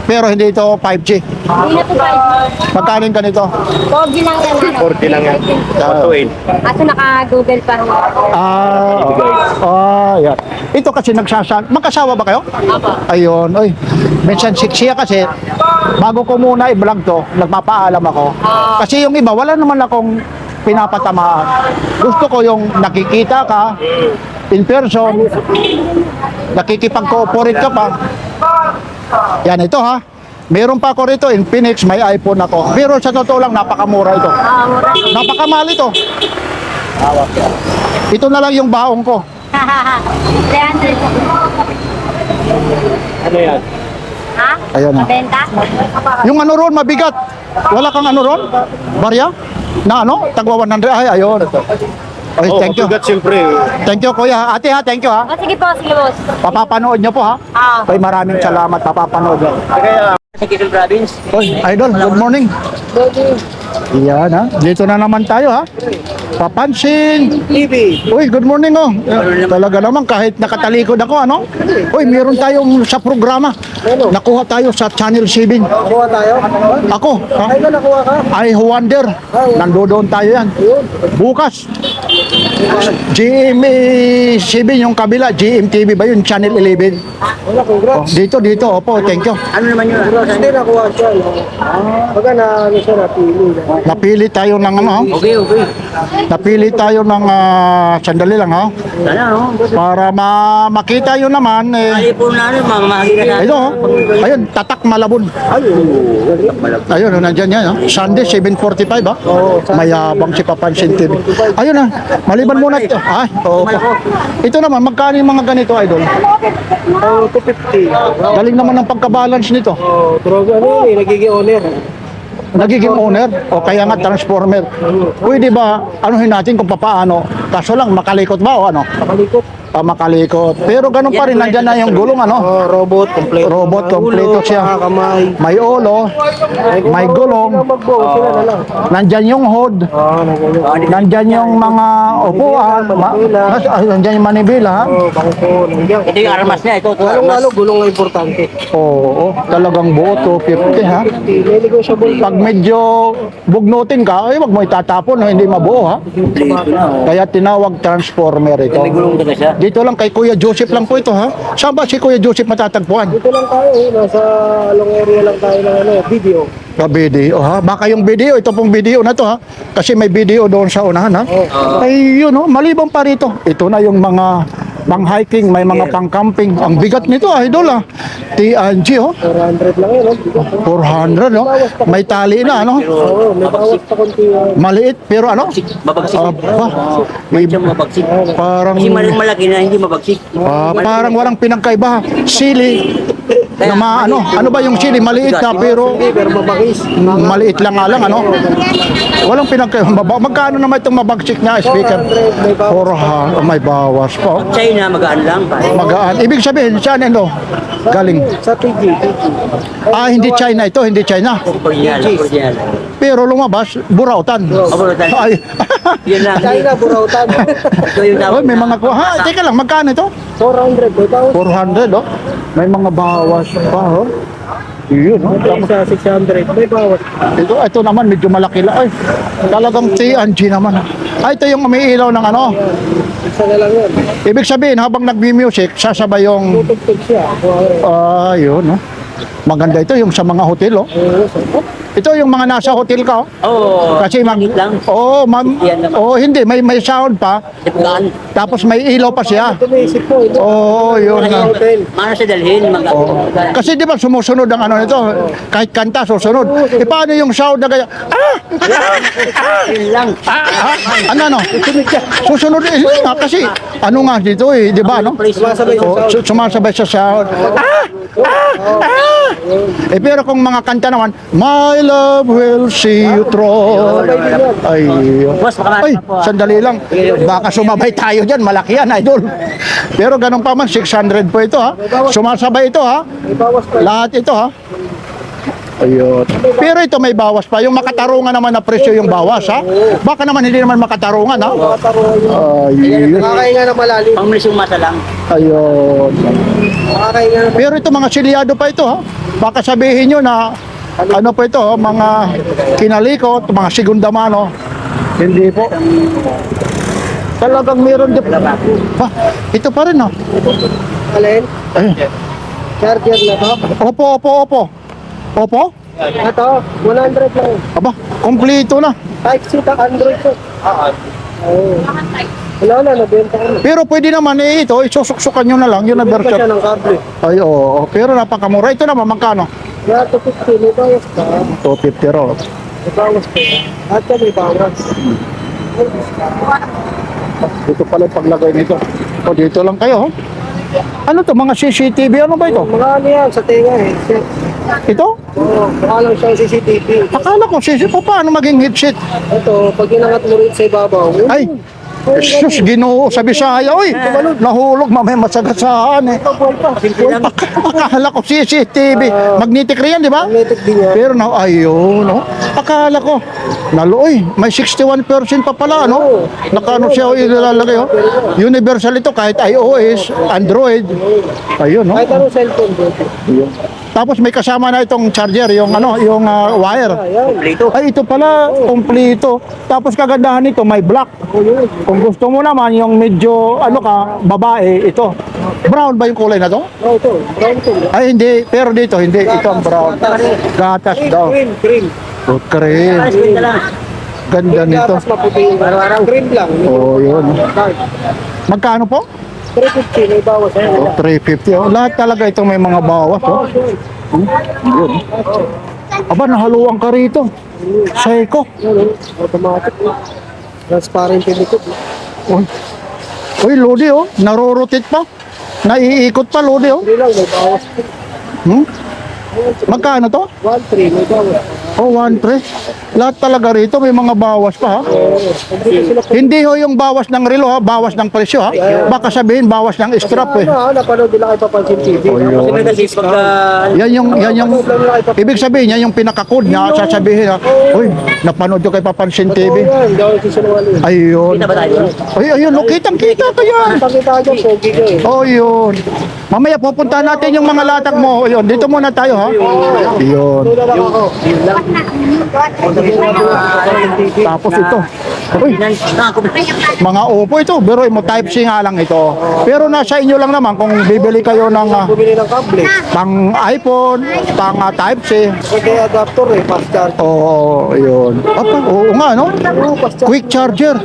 Pero hindi ito 5G. Hindi na ito, guys. Magkano kanito? 4G lang yan. 40 lang yan. 128. Kaso naka-google pa. Yan. Ito kasi magkasawa ba kayo? Apo. Ayun, oy. Minsan siya kasi, bago ko muna i-vlog to, nagpapaalam ako. Kasi yung iba, wala naman akong pinapatamaan. Gusto ko yung nakikita ka, in person, nakikipag-cooperate ka pa. Yan, ito ha. Meron pa ako rito, Infinix, may iPhone ako. Pero sa totoo lang, napakamura ito. Mura. Napakamahal ito. Ito na lang yung baong ko. 300. Ano yan? Ha? Ayun na. Benta? Yung ano ron, mabigat. Wala kang ano ron? Barya? Na ano? Tagwa 100. Ay, ayun. Oy, Oh, thank you. mabigat siyempre. Thank you, kuya. Ate ha, thank you ha. Sige po, boss. Papapanood nyo po ha. Oy, maraming salamat. Papapanood nyo. Kaya, Sa Quezon Province. Oy, idol, good morning. Yan ha. Dito na naman tayo ha. Papansin. TV. Uy, good morning oh. Talaga naman kahit nakatalikod ako ano. Uy, meron tayong sa programa. Nakuha tayo sa Channel 7. Nakuha tayo? Ako. Ha? Ay, nakuha ka? I wonder. Nandoon tayo yan. Bukas. GMA7 yung kabila, GMTV ba yun? Channel 11. Wala, congrats. Dito, opo, thank you. Ano naman yun? Congrats din, nakuha siya. No? Baga na, ano siya, napili. Napili tayo ng ano, ha? Okay. Napili tayo ng sandali lang, ha? Sana, no? Para makita yun naman, Kali po na ano, mga mahirap na. ito, ayun, Tatak Malabon. Ayun, nandyan yan, ha? Sunday, 7:45, ha? Mayabang si Papansin TV. Ayun, ha? Maliban muna ito. Ay, oo. Ito naman, magkano yung mga ganito, idol? 250. Galing naman ng pagka-balance nito. Droga ano yun, nagiging owner. Nagiging owner o kaya nga transformer. Pwede ba anuhin natin kung papaano? Kaso lang makalikot ba o ano? Nakalikot. Makalikot. Pero ganun pa rin, nandyan na yung gulong ano. Robot, kompleto. Robot, kompleto siya. Kamay. May ulo, may gulong, Magbuo, sila na lang. nandyan yung hood, nandyan yung mga upuan, nandyan yung manibela. Ha? Bangko, nandiyan. Ito yung armas niya. Ito armas. Lalo, gulong ang importante. Oo, talagang buo, 250 ha. May negotiable. Pag medyo bugnutin ka, ay wag mo itatapon, no? Hindi mabuo ha. Kaya tinawag transformer ito. May gulong talaga siya. Dito lang kay Kuya Joseph lang po ito ha. Saan ba si Kuya Joseph matatagpuan? Dito lang tayo, nasa long area lang tayo ng ano, video. Video ha. Baka yung video, ito pong video na to ha. Kasi may video doon sa unahan ha. Ay yun oh, maliban pa rito. Ito na yung mga pang-hiking, may mga pang-camping. Ang bigat nito idol ha. TNG oh. 400 lang yun, no? 400 no. May tali na ano. Oo, may bawas pa konti. Maliit pero ano? Mabagsik. Aba, Medyo mabagsik. parang Kasi malaki na hindi mabagsik. parang walang pinagkaiba. Sili na ano ba yung sili? Maliit na pero Pero mabangis. maliit lang nga lang ano. Walang pinagkaiba. Magkano naman itong mabagsik na speaker? 400, may bawas. 400. May bawas pa. Oh. China, magaan lang. Magaan. Ibig sabihin, saan ito? Galing. Sa TG. Ah, hindi China ito. Hindi China. Original. Pero lumabas, burautan. Burautan. Ay. Yun lang. China, Burautan. Ito yung Oh, may mga kuha. Ha, teka lang, magkano ito? 400, may bawas. 400, oh. May mga bawas pa, oh. Yun, oh. Ito sa 600, may bawas. Ito naman, medyo malaki lang. Ay, talagang TNG naman. Ay, ito yung umiilaw ng ano. Isa na lang yun. Ibig sabihin, habang nag-music, sasabay yung... Tutugtog siya. Yun, oh. Maganda ito, yung sa mga hotel, oh. Ito yung mga nasa hotel ka, oh. Oo. Kasi lang. hindi, may sound pa. Tipgaan. Tapos may ilaw pa siya. Ito naisip ko. Ito. Yun nga. Hotel. Mana sa dalhin. Kasi di ba sumusunod ang ano nito, kahit kanta susunod. E paano yung sound na gaya? Yun lang. Ano? Susunod kasi ano nga dito di ba no? Sumasabay yung sound. Sumasabay sa sound. Pero kung mga kanta naman, My love will see you through. Boss, baka Ay, po. sandali lang. Baka sumabay tayo dyan. Malaki yan, idol. Pero ganun pa man, 600 po ito ha. Sumasabay ito ha. May bawas pa. Lahat ito ha. Ayun. Pero ito may bawas pa. Yung makatarungan naman na presyo yung bawas ha. Baka naman hindi naman makatarungan ha. Ayun. Makakahinga na malalim. Pangmilis yung mata lang. Ayun. Makakahinga na. Pero ito mga silyado pa ito ha. Baka sabihin nyo na ano po ito, mga kinalikot, mga segunda mano. Hindi po. Talagang meron din. Ito pa rin ha. Alin? Ayun. Charger na to. Opo? Ito, 100 lang. Aba, kompleto na. Type-C ta Android to. Oo. Wala na, nabenta ko na. Pero pwede naman ito, isusuksukan nyo na lang, yun na Benta version. siya ng kable. Ay, oo. Pero napakamura. Ito naman, magkano? Kaya 250, may bawas pa. 250 raw. May bawas pa. At yan, may bawas. Dito pala yung paglagay nito. O, dito lang kayo. Ano to, mga CCTV? Ano ba ito? Mga ano yan, sa tenga eh. Ito? Oo, mukha lang siyang CCTV. Akala ko, paano maging headset? Ito, pag inangat mo rin sa ibabaw, Ay, sus, Ginoo sa Bisaya. Uy, nahulog, mamaya masagasaan eh. Akala ko CCTV. Magnetic rin yan, di ba? magnetic din yan. Pero ayun, no? Akala ko, Naluoy, may 61% pa pala, ano? Nakaano siya ilalagay, oh. Universal ito, kahit iOS, Android. Ayun, no? Kahit anong cellphone bro. Tapos may kasama na itong charger, yung ano, yung wire. Kompleto. Ay, ito pala, kompleto. Tapos kagandahan nito, may black. Kung gusto mo naman, yung medyo, ano ka, babae, ito. Brown ba yung kulay na to? Oh, ito. Brown to. Ay, hindi. Pero dito, hindi. Ito ang brown. Gatas daw. Cream. Oh, cream. Split na lang. Ganda nito. Gatas maputi. Araw-araw. Cream lang. Oh, yun. Magkano po? 350 may bawas. Oh, 350. Oh. Lahat talaga itong may mga bawas. Oh. Yun. Aba, nahaluan ka rito. Seiko. Automatic. Transparent yung likod. Uy. Uy, Lodi, oh. Narorotate pa. Naiikot pa, Lodi, oh. Hindi lang, may bawas. Hmm? Magkano to? 1.3 may bawas. Oh, 1.3. Lahat talaga rito may mga bawas pa, ha? Hindi sila Hindi ho yung bawas ng relo, ha? Bawas ng presyo, ha? Baka sabihin bawas ng strap, eh. napanood nila kay Papansin TV. Kasi pagka... Yan yung ibig sabihin, yan yung pinaka-code na sasabihin, ha? Uy, napanood ko kay Papansin TV. Yan, hindi ako nagsisinungaling. Ayun. Kita ba tayo? Ay, ayun, no, kitang-kita ka yan. Pakita ka dyan, pogi ka eh. Oh, yun. Mamaya pupunta natin yung mga latag mo. Ayun, dito muna tayo, ha? Ayun. Tulad ako. Tapos ito. Uy, mga Oppo ito. Pero mo type C nga lang ito. Pero nasa inyo lang naman kung bibili kayo ng Bumili ng kable. pang iPhone, pang type C. Kasi adapter eh, fast charge. Oo, yun. Apa, oo nga, no? Oo, fast charge. Quick charger.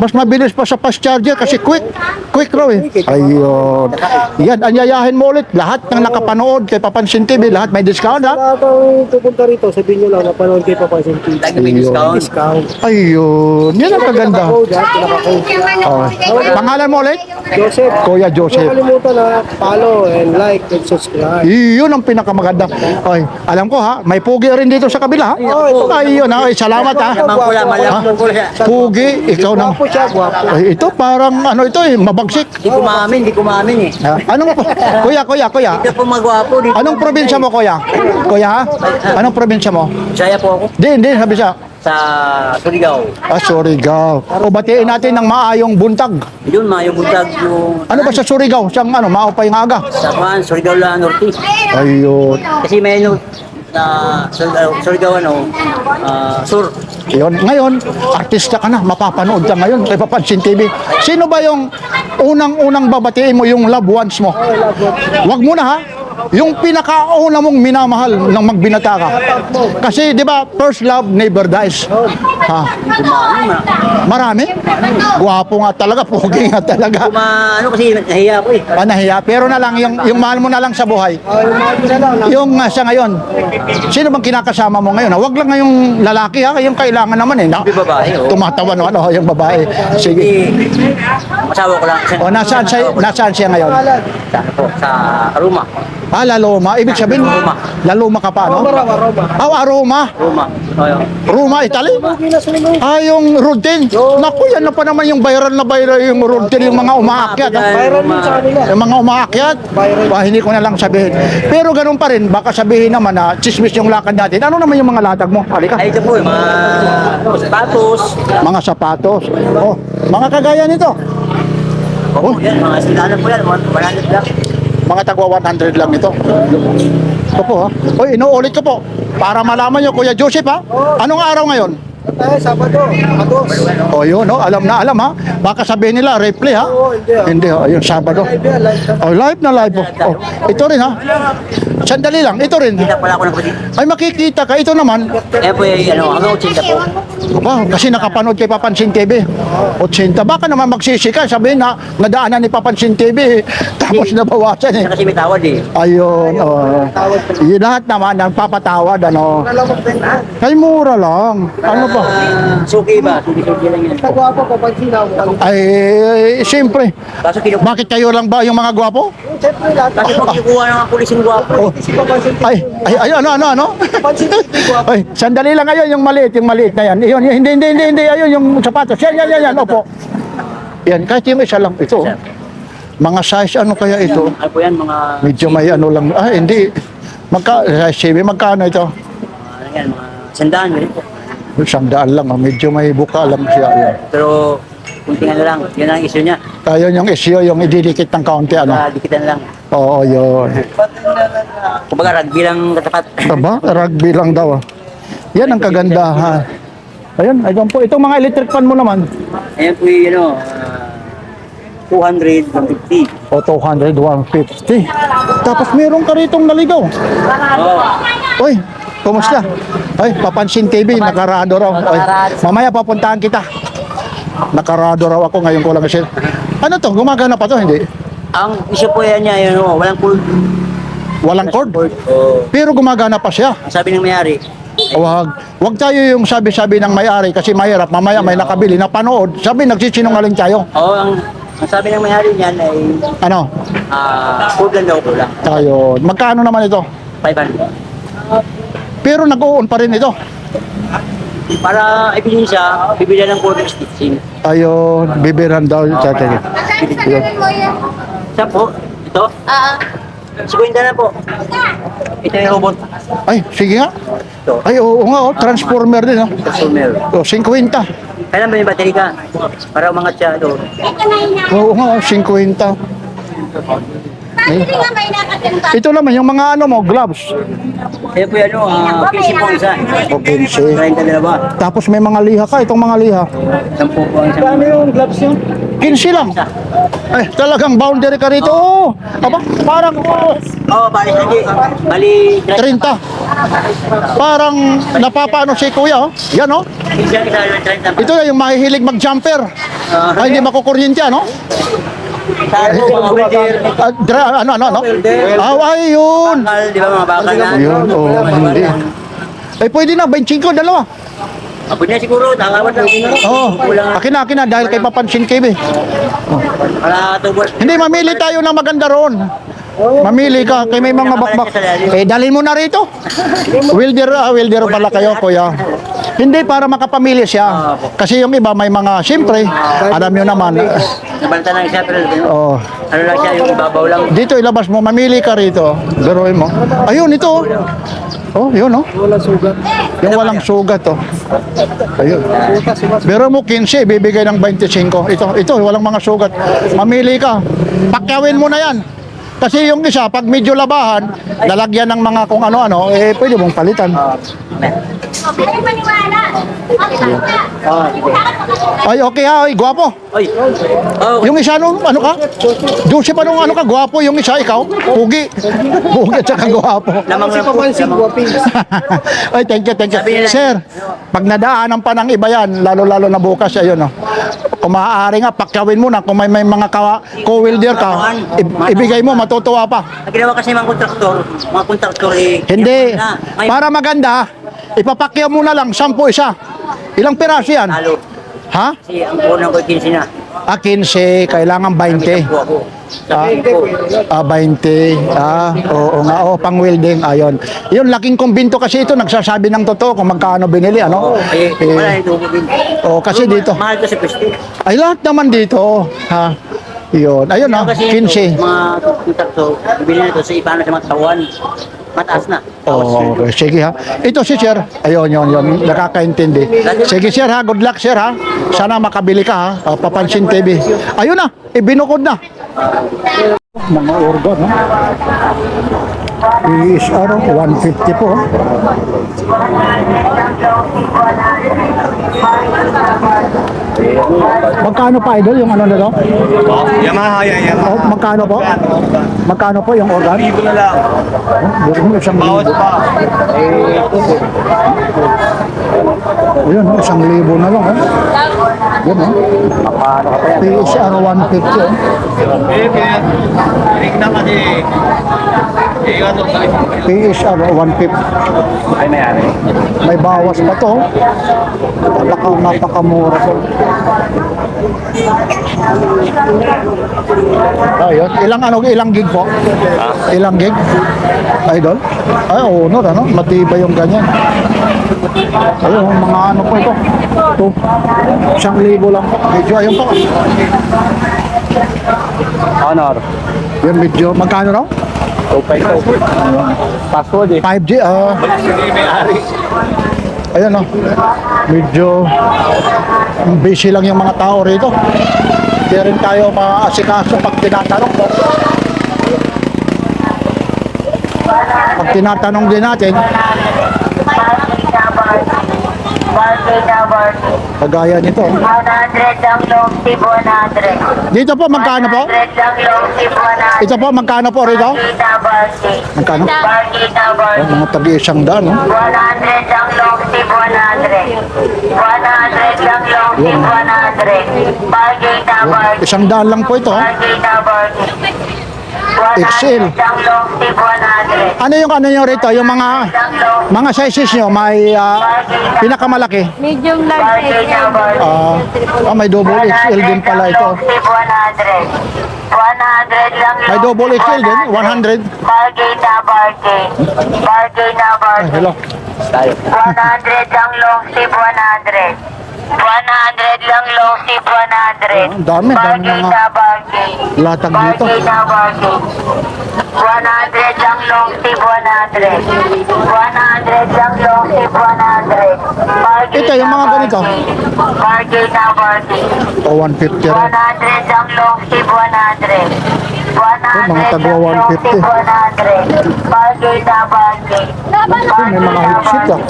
Mas mabilis pa sa fast charger kasi quick. Quick raw eh. Ayun. Yan, anyayahin mo ulit. Lahat ng nakapanood kay Papansin TV, lahat may discount, ha? Lahat ang pupunta rito, sabihin nyo lang, napanood kay Papansin TV. Lagi may discount. Discount. Ayun. Yan ang kaganda. Pinaka-code ha, pinaka-code. Oh. Pangalan mo ulit? Joseph, Kuya huwag Joseph. kalimutan na follow and like and subscribe. Iyon ang pinakamaganda. Ay, alam ko ha, may pugi rin dito sa kabila ha. Ayun ha, ay, salamat ha. Malamang pula, malamang pula siya. Pugi, ikaw na. Gwapo siya, gwapo. Ay, ito parang ano ito eh, mabagsik. Di kumamin eh. Ha? Anong kuya? Hindi po magwapo. Anong probinsya mo, kuya? Kuya ha? Anong probinsya mo? Saya po ako Hindi, sabi siya. sa Surigao. Ah, Surigao. O batiin natin ng maayong buntag. Yun, yung buntag yung... Ano ba sa Surigao? Siyang ano, maupay ng aga. Sa Juan, Surigao La Norte. Ayun. Kasi may ano, na Surigao ano, Sur. Yun. Ngayon, artista ka na, mapapanood ka ngayon kay Papansin TV. Sino ba yung unang-unang babatiin mo yung loved ones mo? Wag mo na ha. Yung pinakauna mong minamahal nang magbinata ka. Kasi 'di ba, first love never dies. Ha. Kumano na. Marami? Gwapo nga talaga, pogi nga talaga. Ano kasi nahiya ko eh. Nahiya. Pero na lang, yung mahal mo na lang sa buhay. Yung mga isa lang, Yung sa ngayon, sino bang kinakasama mo ngayon? Huwag lang ngayong lalaki ha, yung kailangan naman eh. Yung babae, oh. Tumatawa no, ano, yung babae. Sige. Masawa ko lang. O nasaan siya ngayon? Sa ano po, sa Aroma. Ah, Laloma. Ibig sabihin, Laloma ka pa, no? Aroma. Oh, Aroma. Roma. Roma, Italy. Ah, yung routine. Naku, yan na pa naman yung viral yung routine, yung mga umaakyat. Viral yun sa kanila. Yung mga umaakyat, hindi ko na lang sabihin. Pero ganun pa rin, baka sabihin naman na chismis yung lakad natin. Ano naman yung mga latag mo? Halika. Ay, ito po, yung mga sapatos. Mga sapatos. Oh, mga kagaya nito. Oh, yan, mga sindahan po yan, 100 lang. Mga tagwa 100 lang ito. Ito po ha. Uy, inuulit ko po. Para malaman nyo, Kuya Joseph ha. Anong araw ngayon? Sabado, Ados. O yun, no? Alam na alam ha. Baka sabihin nila, replay ha. Hindi ha, ayun, Sabado. Oh, live na live po. Oh, ito rin ha. Sandali lang, ito rin. Kita pala ako ng pati. Ay makikita ka, ito naman. Eh po, hanggang 80 po. Aba, kasi nakapanood kay Papansin TV. 80, baka naman magsisi ka, sabihin na nadaanan ni Papansin TV. Tapos nabawasan eh. Kasi may tawad eh. Ayun, oh. Yun lahat naman, nagpapatawad, ano. Kay mura lang. Ano pa? Suki ba? Suki lang yan. Gwapo, Papansin ako. Ay, siyempre. Kaso Bakit kayo lang ba yung mga gwapo? Siyempre lahat. Kasi pag kinukuha ng pulis yung gwapo. Oh. Si Papansin TV. Ay, ano? Papansin TV, gwapo. Ay, sandali lang ngayon, yung maliit na yan. Yun, hindi, ayun, yung sapatos. Yan, opo. Yan, kahit yung isa lang, ito. Oh. Mga size, ano kaya ito? Ano po yan, mga... Medyo may ano lang. Hindi. Magkano ito? Ano yan, mga sandaan. Ganun po. 100 lang. Medyo may buka lang siya. Yan. Pero, kuntingan na lang. Yun ang issue niya. Ayun yung issue, yung ididikit ng kaunti. Ano? Dikitan lang. Oo, yun. Kumbaga, rugby lang katapat. Aba, rugby lang daw. Yan ang kagandahan. Ayun, ayun po. Itong mga electric fan mo naman. Ayan po yung, 200, 150. O 200, 150. Tapos meron ka ritong naligaw. Oh, Uy, kumusta? Ay, Papansin TV, nakarado raw. Ay, mamaya papuntahan kita. Nakarado raw ako, ngayon ko lang kasi. Ano to? Gumagana pa to, hindi? ang issue po yan niya, yun, walang cord. Walang cord? Oh, Pero gumagana pa siya. ang sabi ng may-ari, Wag tayo yung sabi-sabi ng may-ari kasi mahirap. Mamaya may nakabili na panood. Sabi, nagsisinungaling tayo. ang sabi ng may-ari niyan ay, Ano? cord lang daw, kulang. Tayo. Magkano naman ito? 500. Pero nag-uon pa rin ito. Para ibigin siya, bibili ng cord stitching. Ayun, bibiran daw. Magkano mo yan? Siya po, ito, 50 na po. Ito yung robot. Ay, sige nga. Ito, Ay, oo nga, transformer din. Oh. consumer. O, 50. Kailan ba yung battery ka? Para umangat siya doon. Oo nga, 50. Bakit nga may nakatanda? Ito naman, yung mga ano mo, gloves. Kaya po yan, 15 po ang isa. O, 15. 30 dalawa. Tapos may mga liha ka, itong mga liha. 10 po ang isa. yung gloves yun? 15 lang. Ay, talagang boundary ka rito. Oo. Aba, parang Bali, hindi. Bali, 30. Parang napapaano si kuya, oh. Yan, oh. Isa, 30. Ito na yung mahihilig mag-jumper. Ay, hindi makukuryente, ano? Saan po, mga welder. Ano? Ay, yun. Bakal, di ba mga bakal na? Yun, oh, hindi. Ay, pwede na, 25, dalawa. Pwede na siguro, tangawat lang. Oo, akin na, dahil kay Papansin TV. Para tubos. Hindi, mamili tayo na maganda roon. Mamili ka, kay may mga bakbak. Eh, dalhin mo na rito. Wilder pala kayo, kuya. Hindi, para makapamili siya. Kasi yung iba, may mga, siyempre, alam nyo naman. Nabalta ng isa, pero Oh, ano lang siya, yung ibabaw lang. dito, ilabas mo, mamili ka rito. Garuin mo. Ayun, ito. Oh, yun, oh. Yung walang sugat, oh. Ayun. Pero mo 15, bibigay ng 25. Ito, walang mga sugat. Mamili ka. Pakyawin mo na yan. Kasi yung isa, pag medyo labahan, lalagyan ng mga kung ano-ano, eh, pwede mong palitan. Ay, maniwala. Ay, okay ha, ay, gwapo. Ay, oh, Yung isa, ano ka? Joseph, ano ka? Gwapo yung isa, ikaw? Pugi. Pugi at saka gwapo. lamang lang po. Ay, thank you. Sir, pag nadaanan pa ng iba yan, lalo-lalo na bukas, ayun, oh. Kung maaari nga, pakyawin mo na. Kung may mga co-welder ka, ibigay mo, matutuwa pa. Ang ginawa kasi mga kontraktor eh. Hindi. Ngayon, Para maganda, ipapakyaw mo na lang, 10 isa. Ilang piraso yan? talo. Ha? Kasi ang unang ko 15 na. 15, kailangan 20. Po ako. Ah, Sabi ko, 20. Oo nga, pang welding, ayon. Yun, laking kumbinto kasi ito, nagsasabi ng totoo kung magkano binili, ano? wala ito po din. Kasi dito. Mahal ko sa pwesto. Ay, lahat naman dito, ha? Yun, ayun, Kasi 15. ito, mga kontraktor, bibili na ito sa iba na sa mga tawan. Mataas na. Oh, okay. Sige ha. Ito si Sir. Ayun, yun. Nakakaintindi. Sige Sir ha. Good luck Sir ha. Sana makabili ka ha. Papansin TV. Ayun na. Ibinukod na. Mga organ ha. PSR 150 po. Magkano pa idol yung ano na to? Yamaha yan, Yamaha. Oh, magkano po? Magkano po yung organ? Libo na lang. Oh, isang Bawat libo. pa. Ayun, 1,000 na lang. Yan PSR 150. Tingnan kasi. PSR 150. Ay, mayari. May bawas pa to. Napakamura to. Ayun, ilang gig po? Ilang gig? Idol? Ay, honor, ano? Matibay yung ganyan. Ayun, mga ano po ito. 1,000 lang po. Medyo ayun po. Honor. Yan medyo, magkano raw? 2.5. Password eh. 5G, Hindi may ari. Ayan o. medyo busy lang yung mga tao rito. Hindi rin tayo maasikaso pag tinatanong po. Pag tinatanong din natin, kagaya nito. 100 ang long tip 100. Dito po, magkano po? 100 ang long tip 100. Ito po, magkano po rito? Kita barking. Magkano? Barking na Oh, barking. mga tagi-100 no? 100 ang long tip 100. 100 ang long tip 100. Barking na barking. 100 lang po ito. Barking na barking. XL. 100 ang long tip 100. Ano yung rito? Yung mga sizes nyo, may pinakamalaki. Medium large Barking na barking. May double XL din pala ito. 100 lang May double XL din, 100. Bargain na bargain. Bargain na Ay, bargain. hello. 100 lang long tip 100. 100 lang long tip 100. Ang dami Bargain mga na bargain. latag dito. Bargain na bargain. 100 lang long tip 100. 100 lang long tip 100. Bargain Ito, yung mga na ganito. bargain. Bargain na bargain. O, 150 rin. 100 ang long tip 100. 100 mga tagwa 150. 100. Bargain na bargain. May mga headset ah.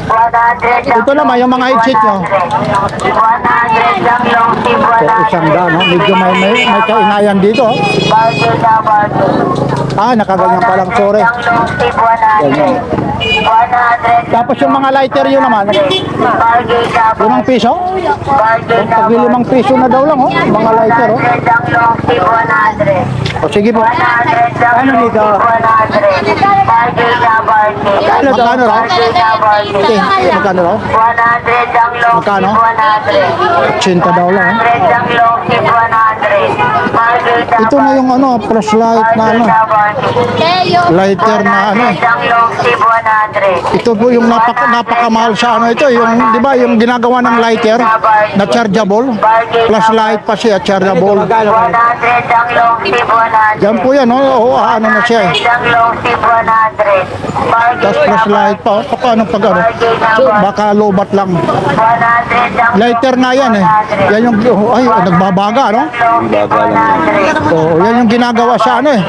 100 Ito naman, yung mga headset nyo. 100 ang long tip Ito, 100. 100 no? Medyo may kaingayan dito. Oh. Bargain na bargain. Nakaganyan pa lang, sorry. 100 ang long tip 100. 100 Tapos yung mga lighter yun naman, bargain na limang bargain. piso. Bargain na Pag limang piso na daw lang, oh. Mga lighter, oh. 100 ang long tip 100. O, sige po. 100 ang long tip 100. Bargain na bargain. Magkano raw? Bargain na bargain. Okay, magkano raw? 100 ang long Magkano? tip 100. 80 daw lang, oh. 100 ang long tip 100. Bargain na Ito na yung flashlight na lighter na 100 ang long tip 100. Ito po yung napakamahal sa ito, yung, di ba, yung ginagawa ng lighter na chargeable. Flashlight pa siya, chargeable. 100 ang long tip 100. Yan po yan, oh. Ano na siya, eh. 100 ang long tip 100. Tapos flashlight pa, paano pag ano? Baka lobat lang. 100 ang Lighter na yan, eh. Yan yung, ay, nagbabaga, no? Oo, yan yung ginagawa sa ano, eh.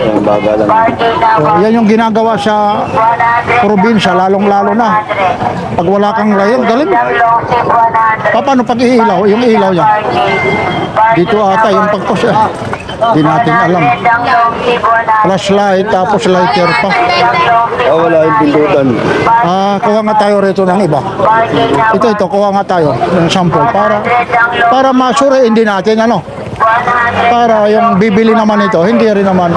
Yan yung ginagawa sa probinsya, lalong-lalo na. Pag wala kang layon, galing. Paano pag iilaw? Yung ilaw niya. Dito ata yung pagpos, eh. Di natin alam. Flashlight, tapos lighter pa. Wala yung pindutan. Kuha nga tayo rito ng iba. Ito, kuha nga tayo ng sample para masure hindi natin ano. Para yung bibili naman ito, hindi rin naman.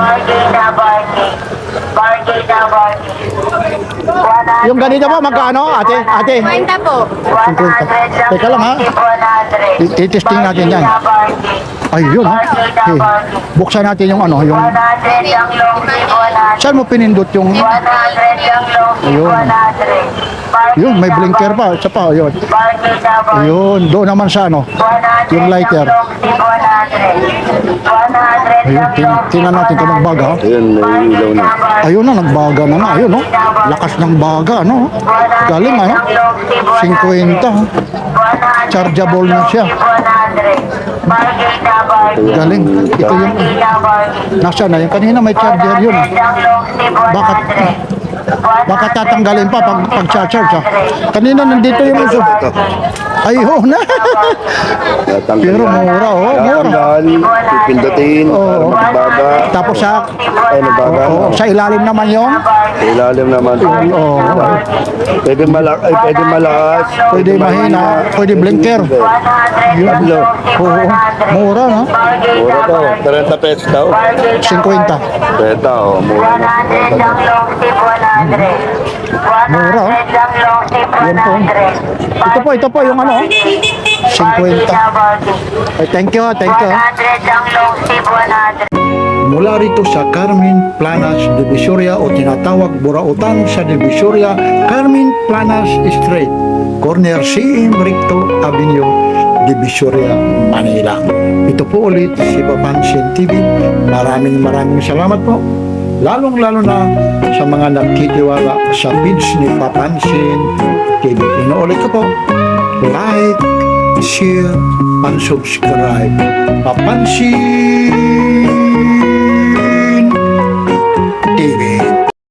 Yung ganito po, magkano? Ate. 50 po. 50. Teka lang ha. Titesting natin yan. Ayun ha. Okay. Buksan natin yung ano, yung... Saan mo pinindot yung... Ayun. Yun, may blinker pa. Isa pa, ayun. Ayun, doon naman sa ano, yung lighter. Ayun, tingnan natin kung nagbaga. Ayun, naiilaw na. Ayun na, nagbaga na na. Ayun, no? Lakas ng baga, no? Galing, ano? 50. Chargeable na siya. Galing. Ito yung... Nasa na yung kanina may charger yun. Baka tatanggalin pa pag charge ha. Kanina nandito yung uso. Ayun na. Pero mura, oh. Mura. Tatanggal, pipindutin, para magbaga. Tapos sa... Ay, nagbaga. Sa ilalim naman yung... Sa ilalim naman. Oo. Pwede malakas. Pwede mahina. Pwede blinker. Yun. Oo. Mura, no? Mura to. 30 pesos daw. 50. Beta, mura na. Mura, oh. Yan po. Ito po yung ano, 50. Ay, thank you. 100 ang long tip 100. Mula rito sa Carmen Planas, Divisoria o tinatawag Burautan sa Divisoria, Carmen Planas Street, corner CM Recto Avenue, Divisoria, Manila. Ito po ulit si Papansin TV. Maraming salamat po. Lalong-lalo na sa mga nagtitiwala sa page ni Papansin TV. Inuulit ko po, like, share, and subscribe. Papansin TV.